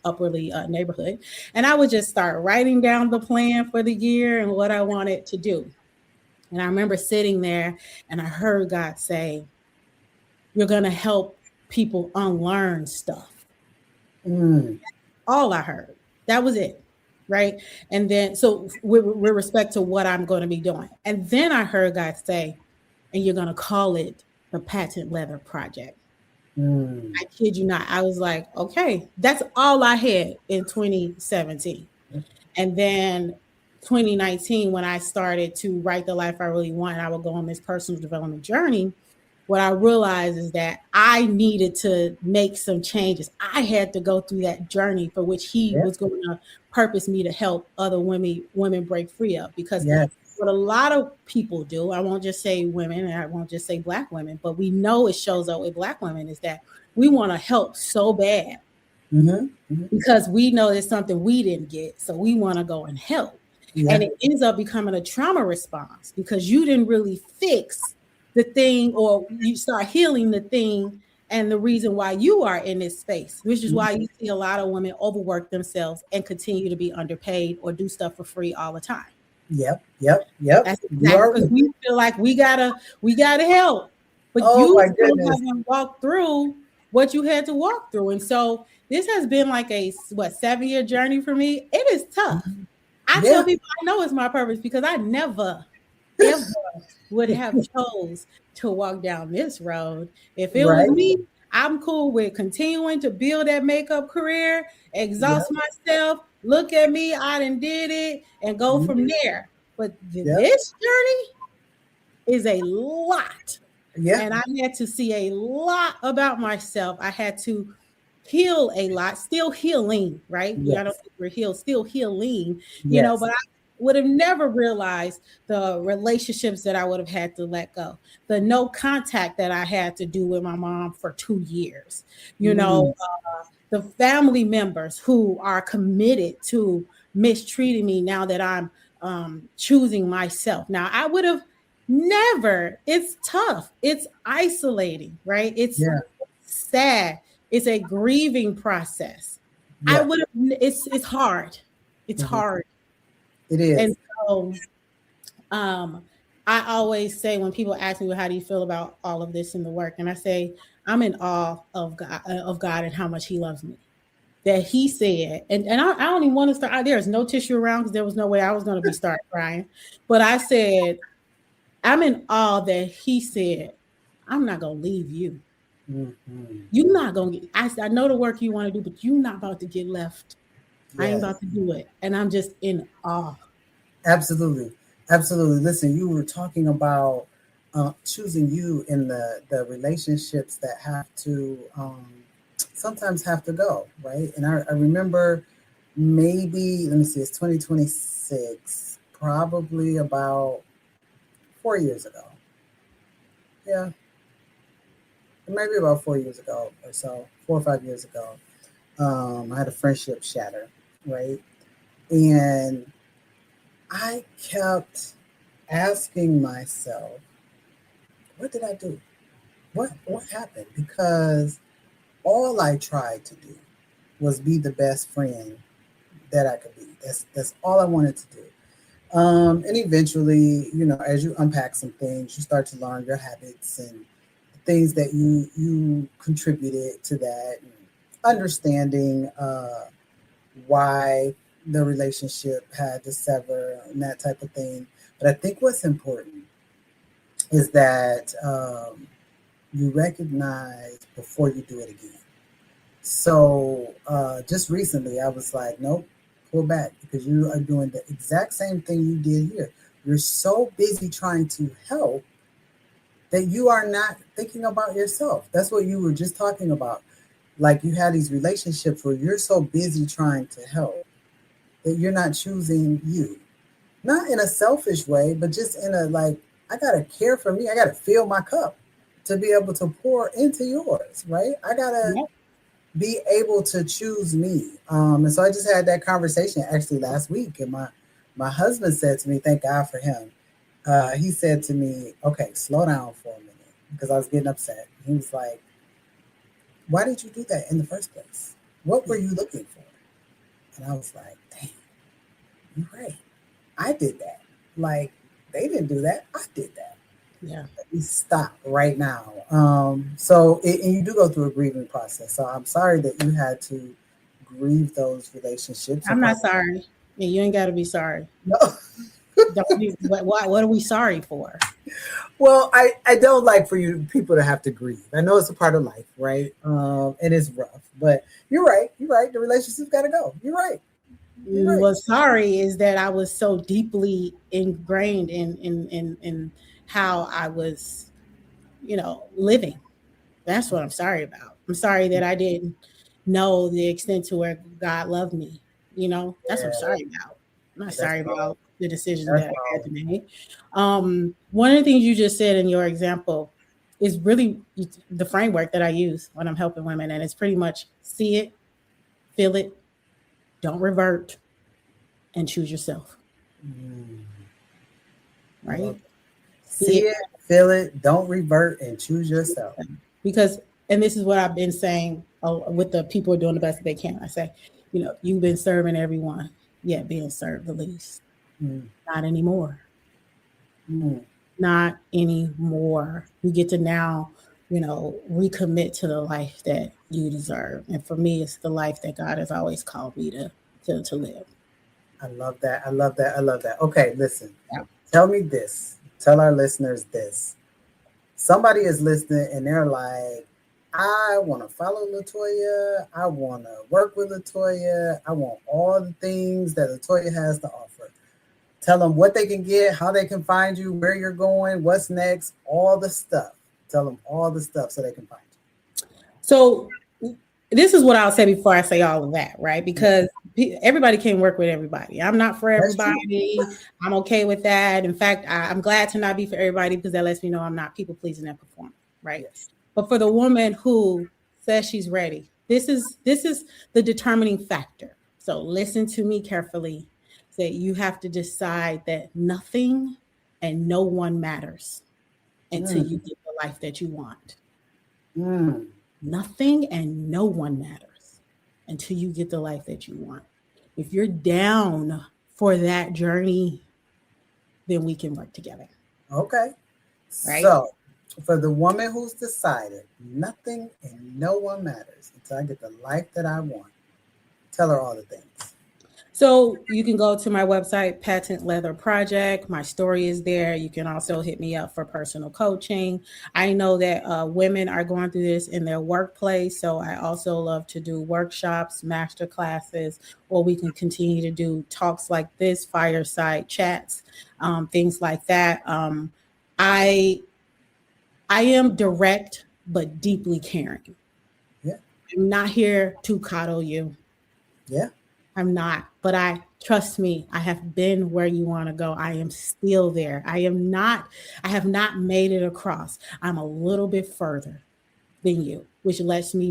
upwardly neighborhood. And I would just start writing down the plan for the year and what I wanted to do. And I remember sitting there, and I heard God say, you're going to help people unlearn stuff. All I heard. That was it. Right. And then, so with respect to what I'm going to be doing. And then I heard God say, and you're going to call it the Patent Leather Project. I kid you not. I was like, okay, that's all I had in 2017. And then 2019, when I started to write The Life I Really Want, I would go on this personal development journey. What I realized is that I needed to make some changes. I had to go through that journey for which he was going to purpose me to help other women break free of. Because what a lot of people do, I won't just say women, and I won't just say Black women, but we know it shows up with Black women, is that we want to help so bad because we know there's something we didn't get. So we want to go and help. And it ends up becoming a trauma response because you didn't really fix the thing, or you start healing the thing and the reason why you are in this space, which is why you see a lot of women overwork themselves and continue to be underpaid or do stuff for free all the time. Yep. That's exactly because we feel like we gotta help, but you haven't walked through what you had to walk through. And so this has been like a 7-year journey for me. It is tough. I tell people I know it's my purpose because I never ever would have chose to walk down this road. If it was me, I'm cool with continuing to build that makeup career, exhaust myself, look at me, I done did it, and go from there. But this journey is a lot. And I had to see a lot about myself. I had to heal a lot, still healing, right? I don't think we're healed, still healing, but I would have never realized the relationships that I would have had to let go, the no contact that I had to do with my mom for 2 years, the family members who are committed to mistreating me now that I'm choosing myself. Now, I would have never, it's tough. It's isolating, right? It's Yeah. sad. It's a grieving process. I Yeah. would have, it's hard. It's Mhm. hard. It is. And so, um, I always say when people ask me, well, how do you feel about all of this in the work? And I say, I'm in awe of God and how much he loves me. That he said, and I don't even want to start. There's no tissue around because there was no way I was going to be start crying. But I said, I'm in awe that he said, I'm not going to leave you. Mhm. You're not going to get, I know the work you want to do, but you're not about to get left. I ain't Yes. about to do it. And I'm just in awe. Absolutely. Absolutely. Listen, you were talking about choosing you in the relationships that have to sometimes have to go, right? And I remember maybe, let me see, it's 2026, probably about 4 years ago. Yeah, maybe about 4 years ago or so, 4 or 5 years ago. I had a friendship shatter, right? And I kept asking myself, what did I do? What happened? Because all I tried to do was be the best friend that I could be. That's all I wanted to do. And eventually, as you unpack some things, you start to learn your habits and things that you contributed to that, and understanding why the relationship had to sever and that type of thing. But I think what's important is that you recognize before you do it again. So just recently, I was like, nope, pull back, because you are doing the exact same thing you did here. You're so busy trying to help that you are not thinking about yourself. That's what you were just talking about. Like, you had these relationships where you're so busy trying to help that you're not choosing you. Not in a selfish way, but just in a, like, I got to care for me. I got to fill my cup to be able to pour into yours, right? I got to Yep. be able to choose me. And so I just had that conversation actually last week. And my husband said to me, thank God for him. He said to me, okay, slow down for a minute, because I was getting upset. He was like, why did you do that in the first place? What were you looking for? And I was like, damn, you're right. I did that. Like, they didn't do that. I did that. Yeah. Let me stop right now. And you do go through a grieving process. So I'm sorry that you had to grieve those relationships. I'm not sorry. And you ain't got to be sorry. No. Don't be, what are we sorry for? Well, I don't like for you people to have to grieve. I know it's a part of life, right? And it's rough, but you're right. You're right. The relationship's got to go. You're right. You're right. What's sorry is that I was so deeply ingrained in how I was, living. That's what I'm sorry about. I'm sorry that I didn't know the extent to where God loved me. That's what I'm Yeah, sorry about. I'm not that's sorry all. about the decisions That's that I had all. to make. One of the things you just said in your example is really the framework that I use when I'm helping women, and it's pretty much see it, feel it, don't revert, and choose yourself. Mm, I Right? love it. See See it, it, feel it, don't revert, and choose yourself. because, and this is what I've been saying with the people who are doing the best that they can. I say, you've been serving everyone, yet being served the least. Mm, Not anymore. mm. Not anymore. You get to now, recommit to the life that you deserve. And for me, it's the life that God has always called me to live. I love that. I love that. I love that. Okay, listen. Yeah. Tell me this. Tell our listeners this. Somebody is listening and they're like, I want to follow LaToya. I want to work with LaToya. I want all the things that LaToya has to offer. Tell them what they can get, how they can find you, where you're going, what's next, all the stuff. Tell them all the stuff so they can find So this is what I'll say before I say all of that, right? Because everybody can work with everybody. I'm not for you. That's true. everybody. I'm okay with that. In fact, I'm glad to not be for everybody, because that lets me know I'm not people pleasing and performing, right? Yes. But for the woman who says she's ready, this is the determining factor. So listen to me carefully. Say you have to decide that nothing and no one matters until you get the life that you want. Nothing and no one matters until you get the life that you want. If you're down for that journey, then we can work together. Okay. Right? So, for the woman who's decided nothing and no one matters until I get the life that I want, tell her all the things. So you can go to my website, Patent Leather Project. My story is there. You can also hit me up for personal coaching. I know that women are going through this in their workplace. So I also love to do workshops, master classes, or we can continue to do talks like this, fireside chats, things like that. I am direct, but deeply caring. Yeah. I'm not here to coddle you. Yeah. I'm not, but trust me, I have been where you want to go. I am still there. I have not made it across. I'm a little bit further than you, which lets you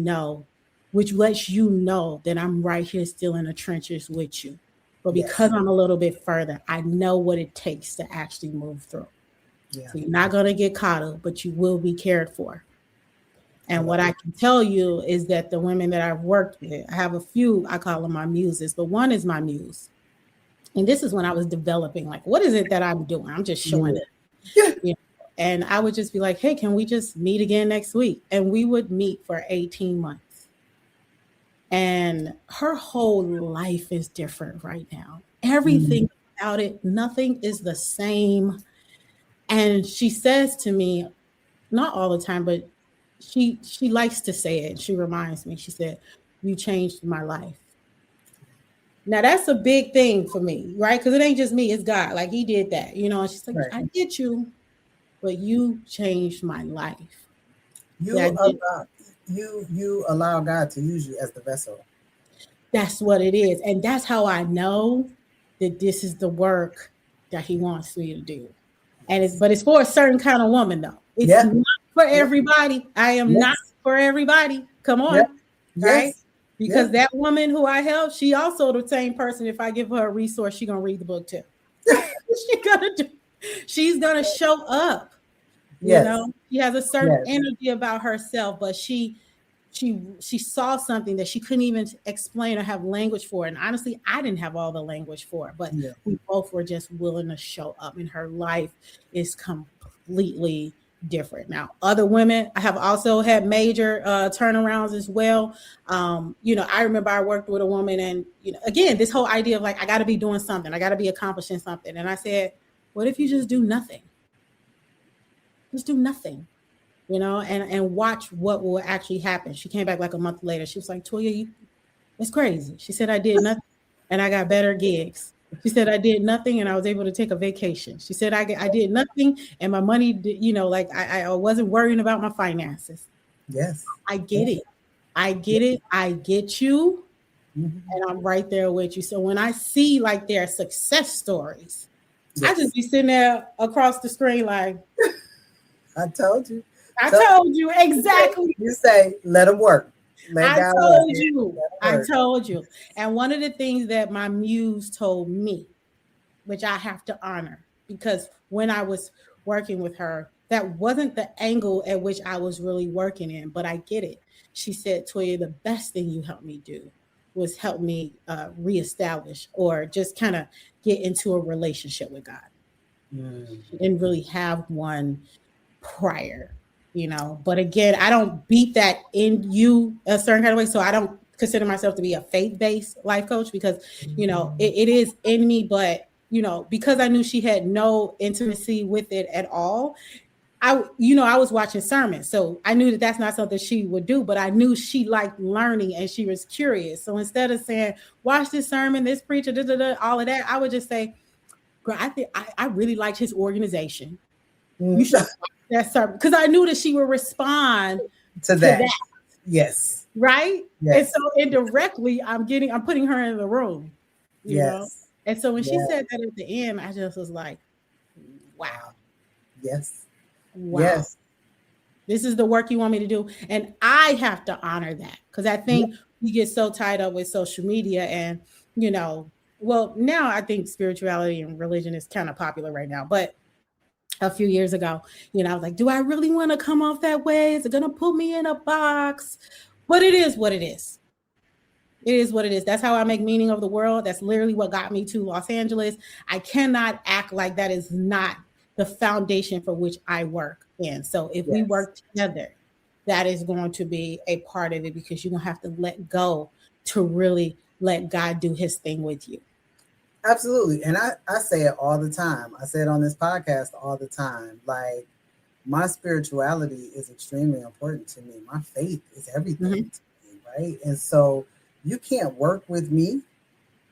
know that I'm right here still in the trenches with you. But because I'm a little bit further, I know what it takes to actually move through. Yeah. So you're not going to get coddled, but you will be cared for. And what I can tell you is that the women that I've worked with, I have a few, I call them my muses, but one is my muse. And this is when I was developing, like, what is it that I'm doing? I'm just showing it. Yeah. You know? And I would just be like, hey, can we just meet again next week? And we would meet for 18 months. And her whole life is different right now. Everything about it, nothing is the same. And she says to me, not all the time, but she likes to say it. She reminds me, she said, you changed my life. Now that's a big thing for me, right? Because it ain't just me, it's God. Like he did that, you know, and she's like, right. I get you, but you changed my life. You allow God to use you as the vessel. That's what it is. And that's how I know that this is the work that he wants me to do. But it's for a certain kind of woman though. It's not for everybody. I am not for everybody. Come on. Right? Because that woman who I help, she also the same person. If I give her a resource, she's gonna read the book too. She's gonna show up. You know, she has a certain energy about herself, but she saw something that she couldn't even explain or have language for. And honestly, I didn't have all the language for it, but we both were just willing to show up, and her life is completely different. Now, other women, I have also had major turnarounds as well. You know, I remember I worked with a woman, and, you know, again, this whole idea of like, I got to be doing something. I got to be accomplishing something. And I said, what if you just do nothing? Just do nothing. You know, and watch what will actually happen. She came back like a month later. She was like, Toya, it's crazy. She said, I did nothing and I got better gigs. She said, I did nothing and I was able to take a vacation. She said, I did nothing and my money, you know, like I wasn't worrying about my finances. Yes. I get it. I get it. I get you. And I'm right there with you. So when I see like their success stories, I just be sitting there across the screen like, I told you. I told you exactly. You say, let them work. I told you. And one of the things that my muse told me, which I have to honor, because when I was working with her, that wasn't the angle at which I was really working in, but I get it. She said, Toya, the best thing you helped me do was help me reestablish or just kind of get into a relationship with God. She didn't really have one prior. You know, but again, I don't beat that in you a certain kind of way. So I don't consider myself to be a faith-based life coach because, you know, it is in me. But, you know, because I knew she had no intimacy with it at all, I was watching sermons. So I knew that that's not something she would do, but I knew she liked learning and she was curious. So instead of saying, watch this sermon, this preacher, all of that, I would just say, girl, I think I really liked his organization. You should that sermon, because I knew that she would respond to that. Yes. Right. Yes. And so indirectly, I'm putting her in the room. You know. And so when she said that at the end, I just was like, wow. Yes. Wow. Yes. This is the work you want me to do. And I have to honor that because I think we get so tied up with social media and, you know, well, now I think spirituality and religion is kind of popular right now, but a few years ago, I was like, do I really want to come off that way? Is it going to put me in a box? But it is what it is. It is what it is. That's how I make meaning of the world. That's literally what got me to Los Angeles. I cannot act like that is not the foundation for which I work in. So if we work together, that is going to be a part of it, because you're going to have to let go to really let God do his thing with you. Absolutely. And I say it all the time. I say it on this podcast all the time. Like, my spirituality is extremely important to me. My faith is everything to me, right? And so you can't work with me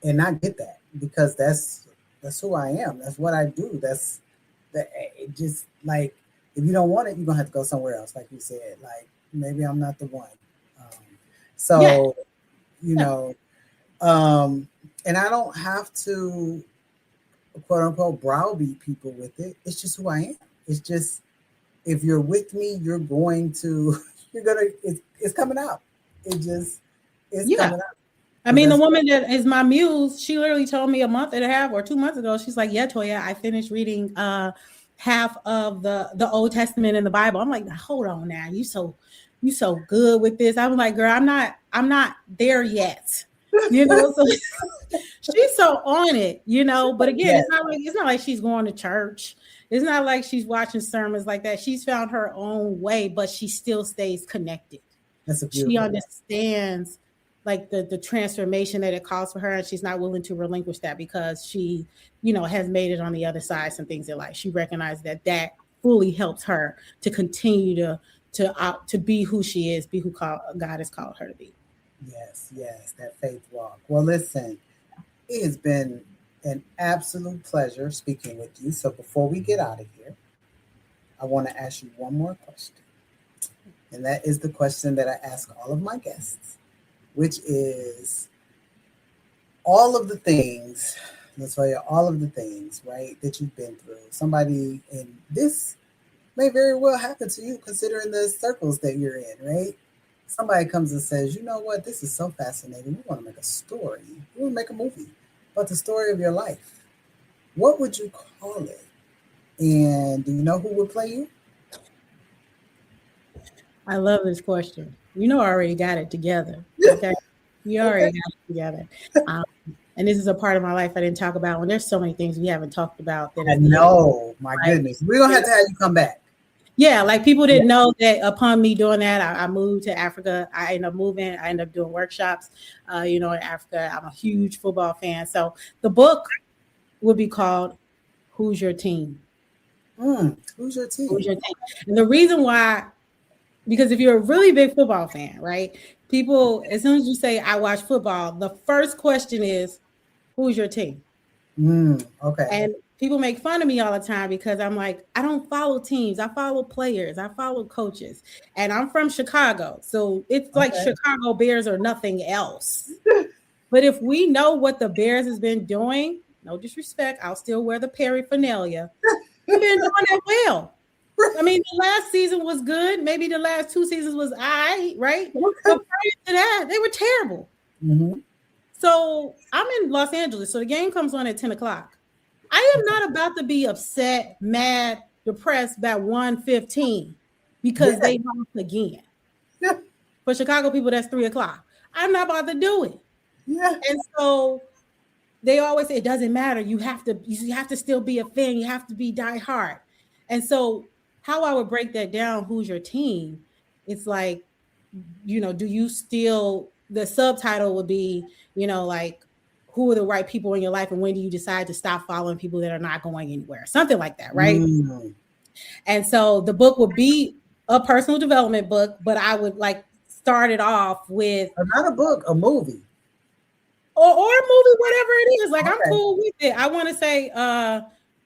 and not get that, because that's who I am. That's what I do. That's it. Just like, if you don't want it, you're gonna have to go somewhere else, like you said. Like, maybe I'm not the one. And I don't have to, quote unquote, browbeat people with it. It's just who I am. It's just, if you're with me, it's coming out. It's coming out. I mean, the woman that is my muse, she literally told me a month and a half or 2 months ago, she's like, yeah, Toya, I finished reading half of the Old Testament in the Bible. I'm like, hold on now. You so good with this. I was like, girl, I'm not there yet. So she's so on it, but again, it's not like she's going to church. It's not like she's watching sermons like that. She's found her own way, but she still stays connected. She understands like the transformation that it calls for her, and she's not willing to relinquish that, because she, has made it on the other side, some things in life. She recognized that fully helps her to continue to be who she is, be who God has called her to be. Yes, that faith walk. Well, listen, it has been an absolute pleasure speaking with you. So before we get out of here, I want to ask you one more question. And that is the question that I ask all of my guests, which is all of the things, LaToya, all of the things, right, that you've been through. Somebody, and this may very well happen to you considering the circles that you're in, right? Somebody comes and says, you know what, this is so fascinating. We want to make a story. We want to make a movie about the story of your life. What would you call it? And do you know who would play you? I love this question. I already got it together. Okay. You already got it together. And this is a part of my life I didn't talk about. And there's so many things we haven't talked about. I know. My goodness. We're going to have you come back. Yeah, like people didn't know that upon me doing that, I moved to Africa. I ended up moving. I ended up doing workshops, in Africa. I'm a huge football fan. So the book would be called Who's Your Team? Who's your team? Who's your team? And the reason why, because if you're a really big football fan, right, people, as soon as you say, I watch football, the first question is, who's your team? Okay. And people make fun of me all the time because I'm like, I don't follow teams. I follow players. I follow coaches. And I'm from Chicago. So it's like Chicago Bears or nothing else. But if we know what the Bears has been doing, no disrespect, I'll still wear the paraphernalia. They've been doing that well. I mean, the last season was good. Maybe the last 2 seasons was right? But prior to that, they were terrible. Mm-hmm. So I'm in Los Angeles. So the game comes on at 10 o'clock. I am not about to be upset, mad, depressed by 1:15 because they lost again. Yeah. For Chicago people, that's 3 o'clock. I'm not about to do it. Yeah. And so they always say it doesn't matter. You have to still be a fan. You have to be diehard. And so how I would break that down, who's your team? It's like, do you still, the subtitle would be, like, who are the right people in your life, and when do you decide to stop following people that are not going anywhere? Something like that, right? And so the book would be a personal development book, but I would like start it off with not a book, a movie. Or a movie, whatever it is. Like, I'm cool with it. I want to say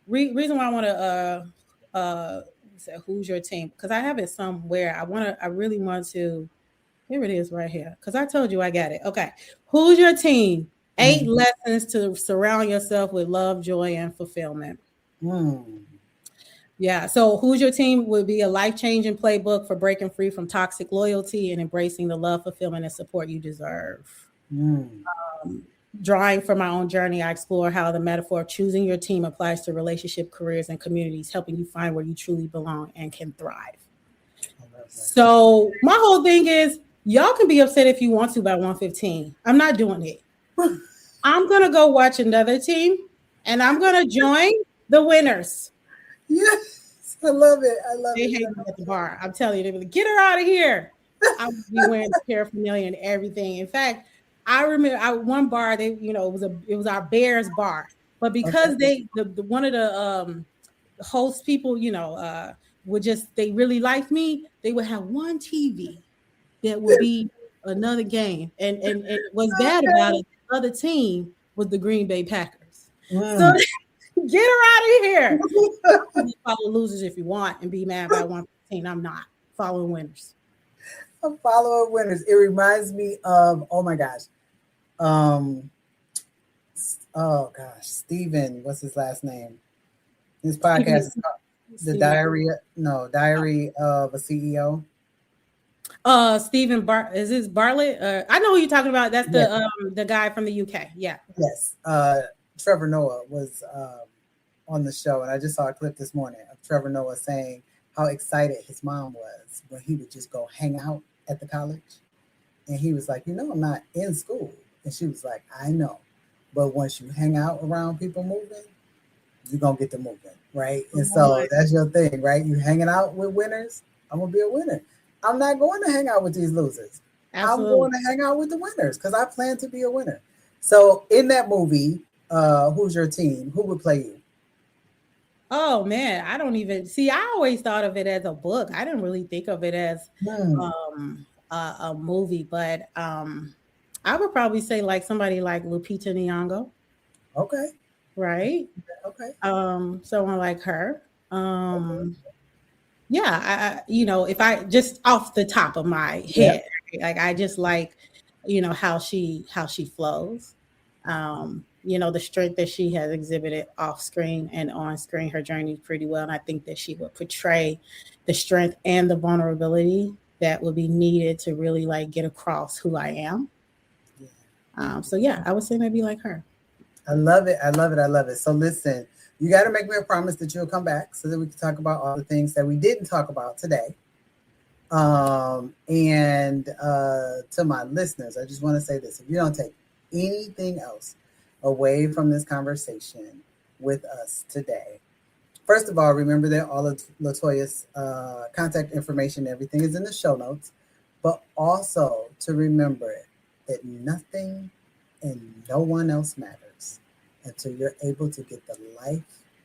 reason why I want to say who's your team, because I have it somewhere. I really want to. Here it is right here, because I told you I got it. Okay. Who's your team? 8 lessons to surround yourself with love, joy, and fulfillment. Yeah. So who's your team would be a life-changing playbook for breaking free from toxic loyalty and embracing the love, fulfillment, and support you deserve. Drawing from my own journey, I explore how the metaphor of choosing your team applies to relationship, careers, and communities, helping you find where you truly belong and can thrive. So my whole thing is, y'all can be upset if you want to by 115. I'm not doing it. I'm going to go watch another team, and I'm going to join the winners. Yes, I love it. I love They it. hate me at the bar. I'm telling you, they be like, get her out of here. I would be wearing paraphernalia and everything. In fact, I remember one bar, it was our Bears bar. But because Okay. the one of the host people, they really liked me, they would have one TV that would be another game. And what's bad about it, the other team was the Green Bay Packers. So get her out of here. You follow losers if you want and be mad by 115. I'm not following winners. I'm following winners. It reminds me of, oh my gosh. Steven, what's his last name? His podcast is called Diary of a CEO. Stephen is this Bartlett? I know who you're talking about. That's the guy from the UK. Yeah. Yes. Trevor Noah was on the show, and I just saw a clip this morning of Trevor Noah saying how excited his mom was when he would just go hang out at the college. And he was like, I'm not in school. And she was like, I know. But once you hang out around people moving, you're going to get to moving, right? And so that's your thing, right? You hanging out with winners, I'm going to be a winner. I'm not going to hang out with these losers. Absolutely. I'm going to hang out with the winners because I plan to be a winner. So in that movie, who's your team? Who would play you? Oh man, I don't even see. I always thought of it as a book. I didn't really think of it as a movie, but I would probably say like somebody like Lupita Nyong'o. Okay. Right. Okay. Someone like her. Yeah, if I just off the top of my head, like I just like, how she flows. The strength that she has exhibited off screen and on screen, her journey pretty well. And I think that she would portray the strength and the vulnerability that would be needed to really like get across who I am. So yeah, I would say maybe like her. I love it. I love it. I love it. So listen, you got to make me a promise that you'll come back so that we can talk about all the things that we didn't talk about today. And to my listeners, I just want to say this. If you don't take anything else away from this conversation with us today, first of all, remember that all of LaToya's contact information, everything is in the show notes, but also to remember that nothing and no one else matters until you're able to get the life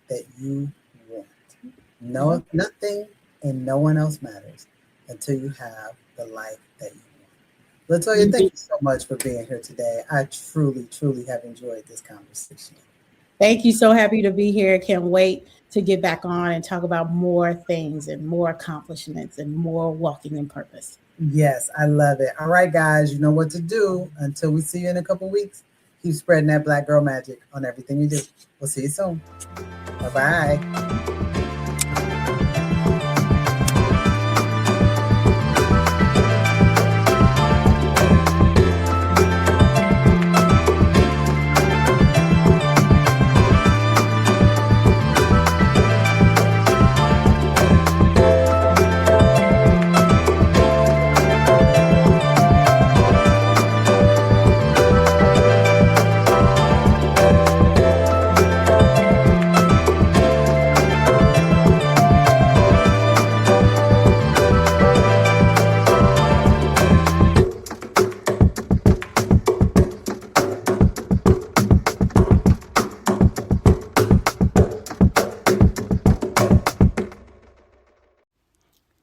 that you want. No, nothing and no one else matters until you have the life that you want. LaToya, thank you so much for being here today. I truly, truly have enjoyed this conversation. Thank you. So happy to be here. Can't wait to get back on and talk about more things and more accomplishments and more walking in purpose. Yes, I love it. All right, guys, you know what to do. Until we see you in a couple weeks, keep spreading that Black girl magic on everything you do. We'll see you soon. Bye-bye.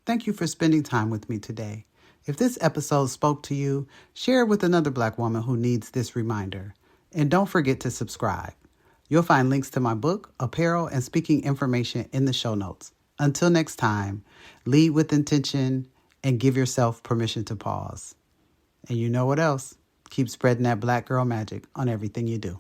Thank you for spending time with me today. If this episode spoke to you, share it with another Black woman who needs this reminder. And don't forget to subscribe. You'll find links to my book, apparel, and speaking information in the show notes. Until next time, lead with intention and give yourself permission to pause. And you know what else? Keep spreading that Black girl magic on everything you do.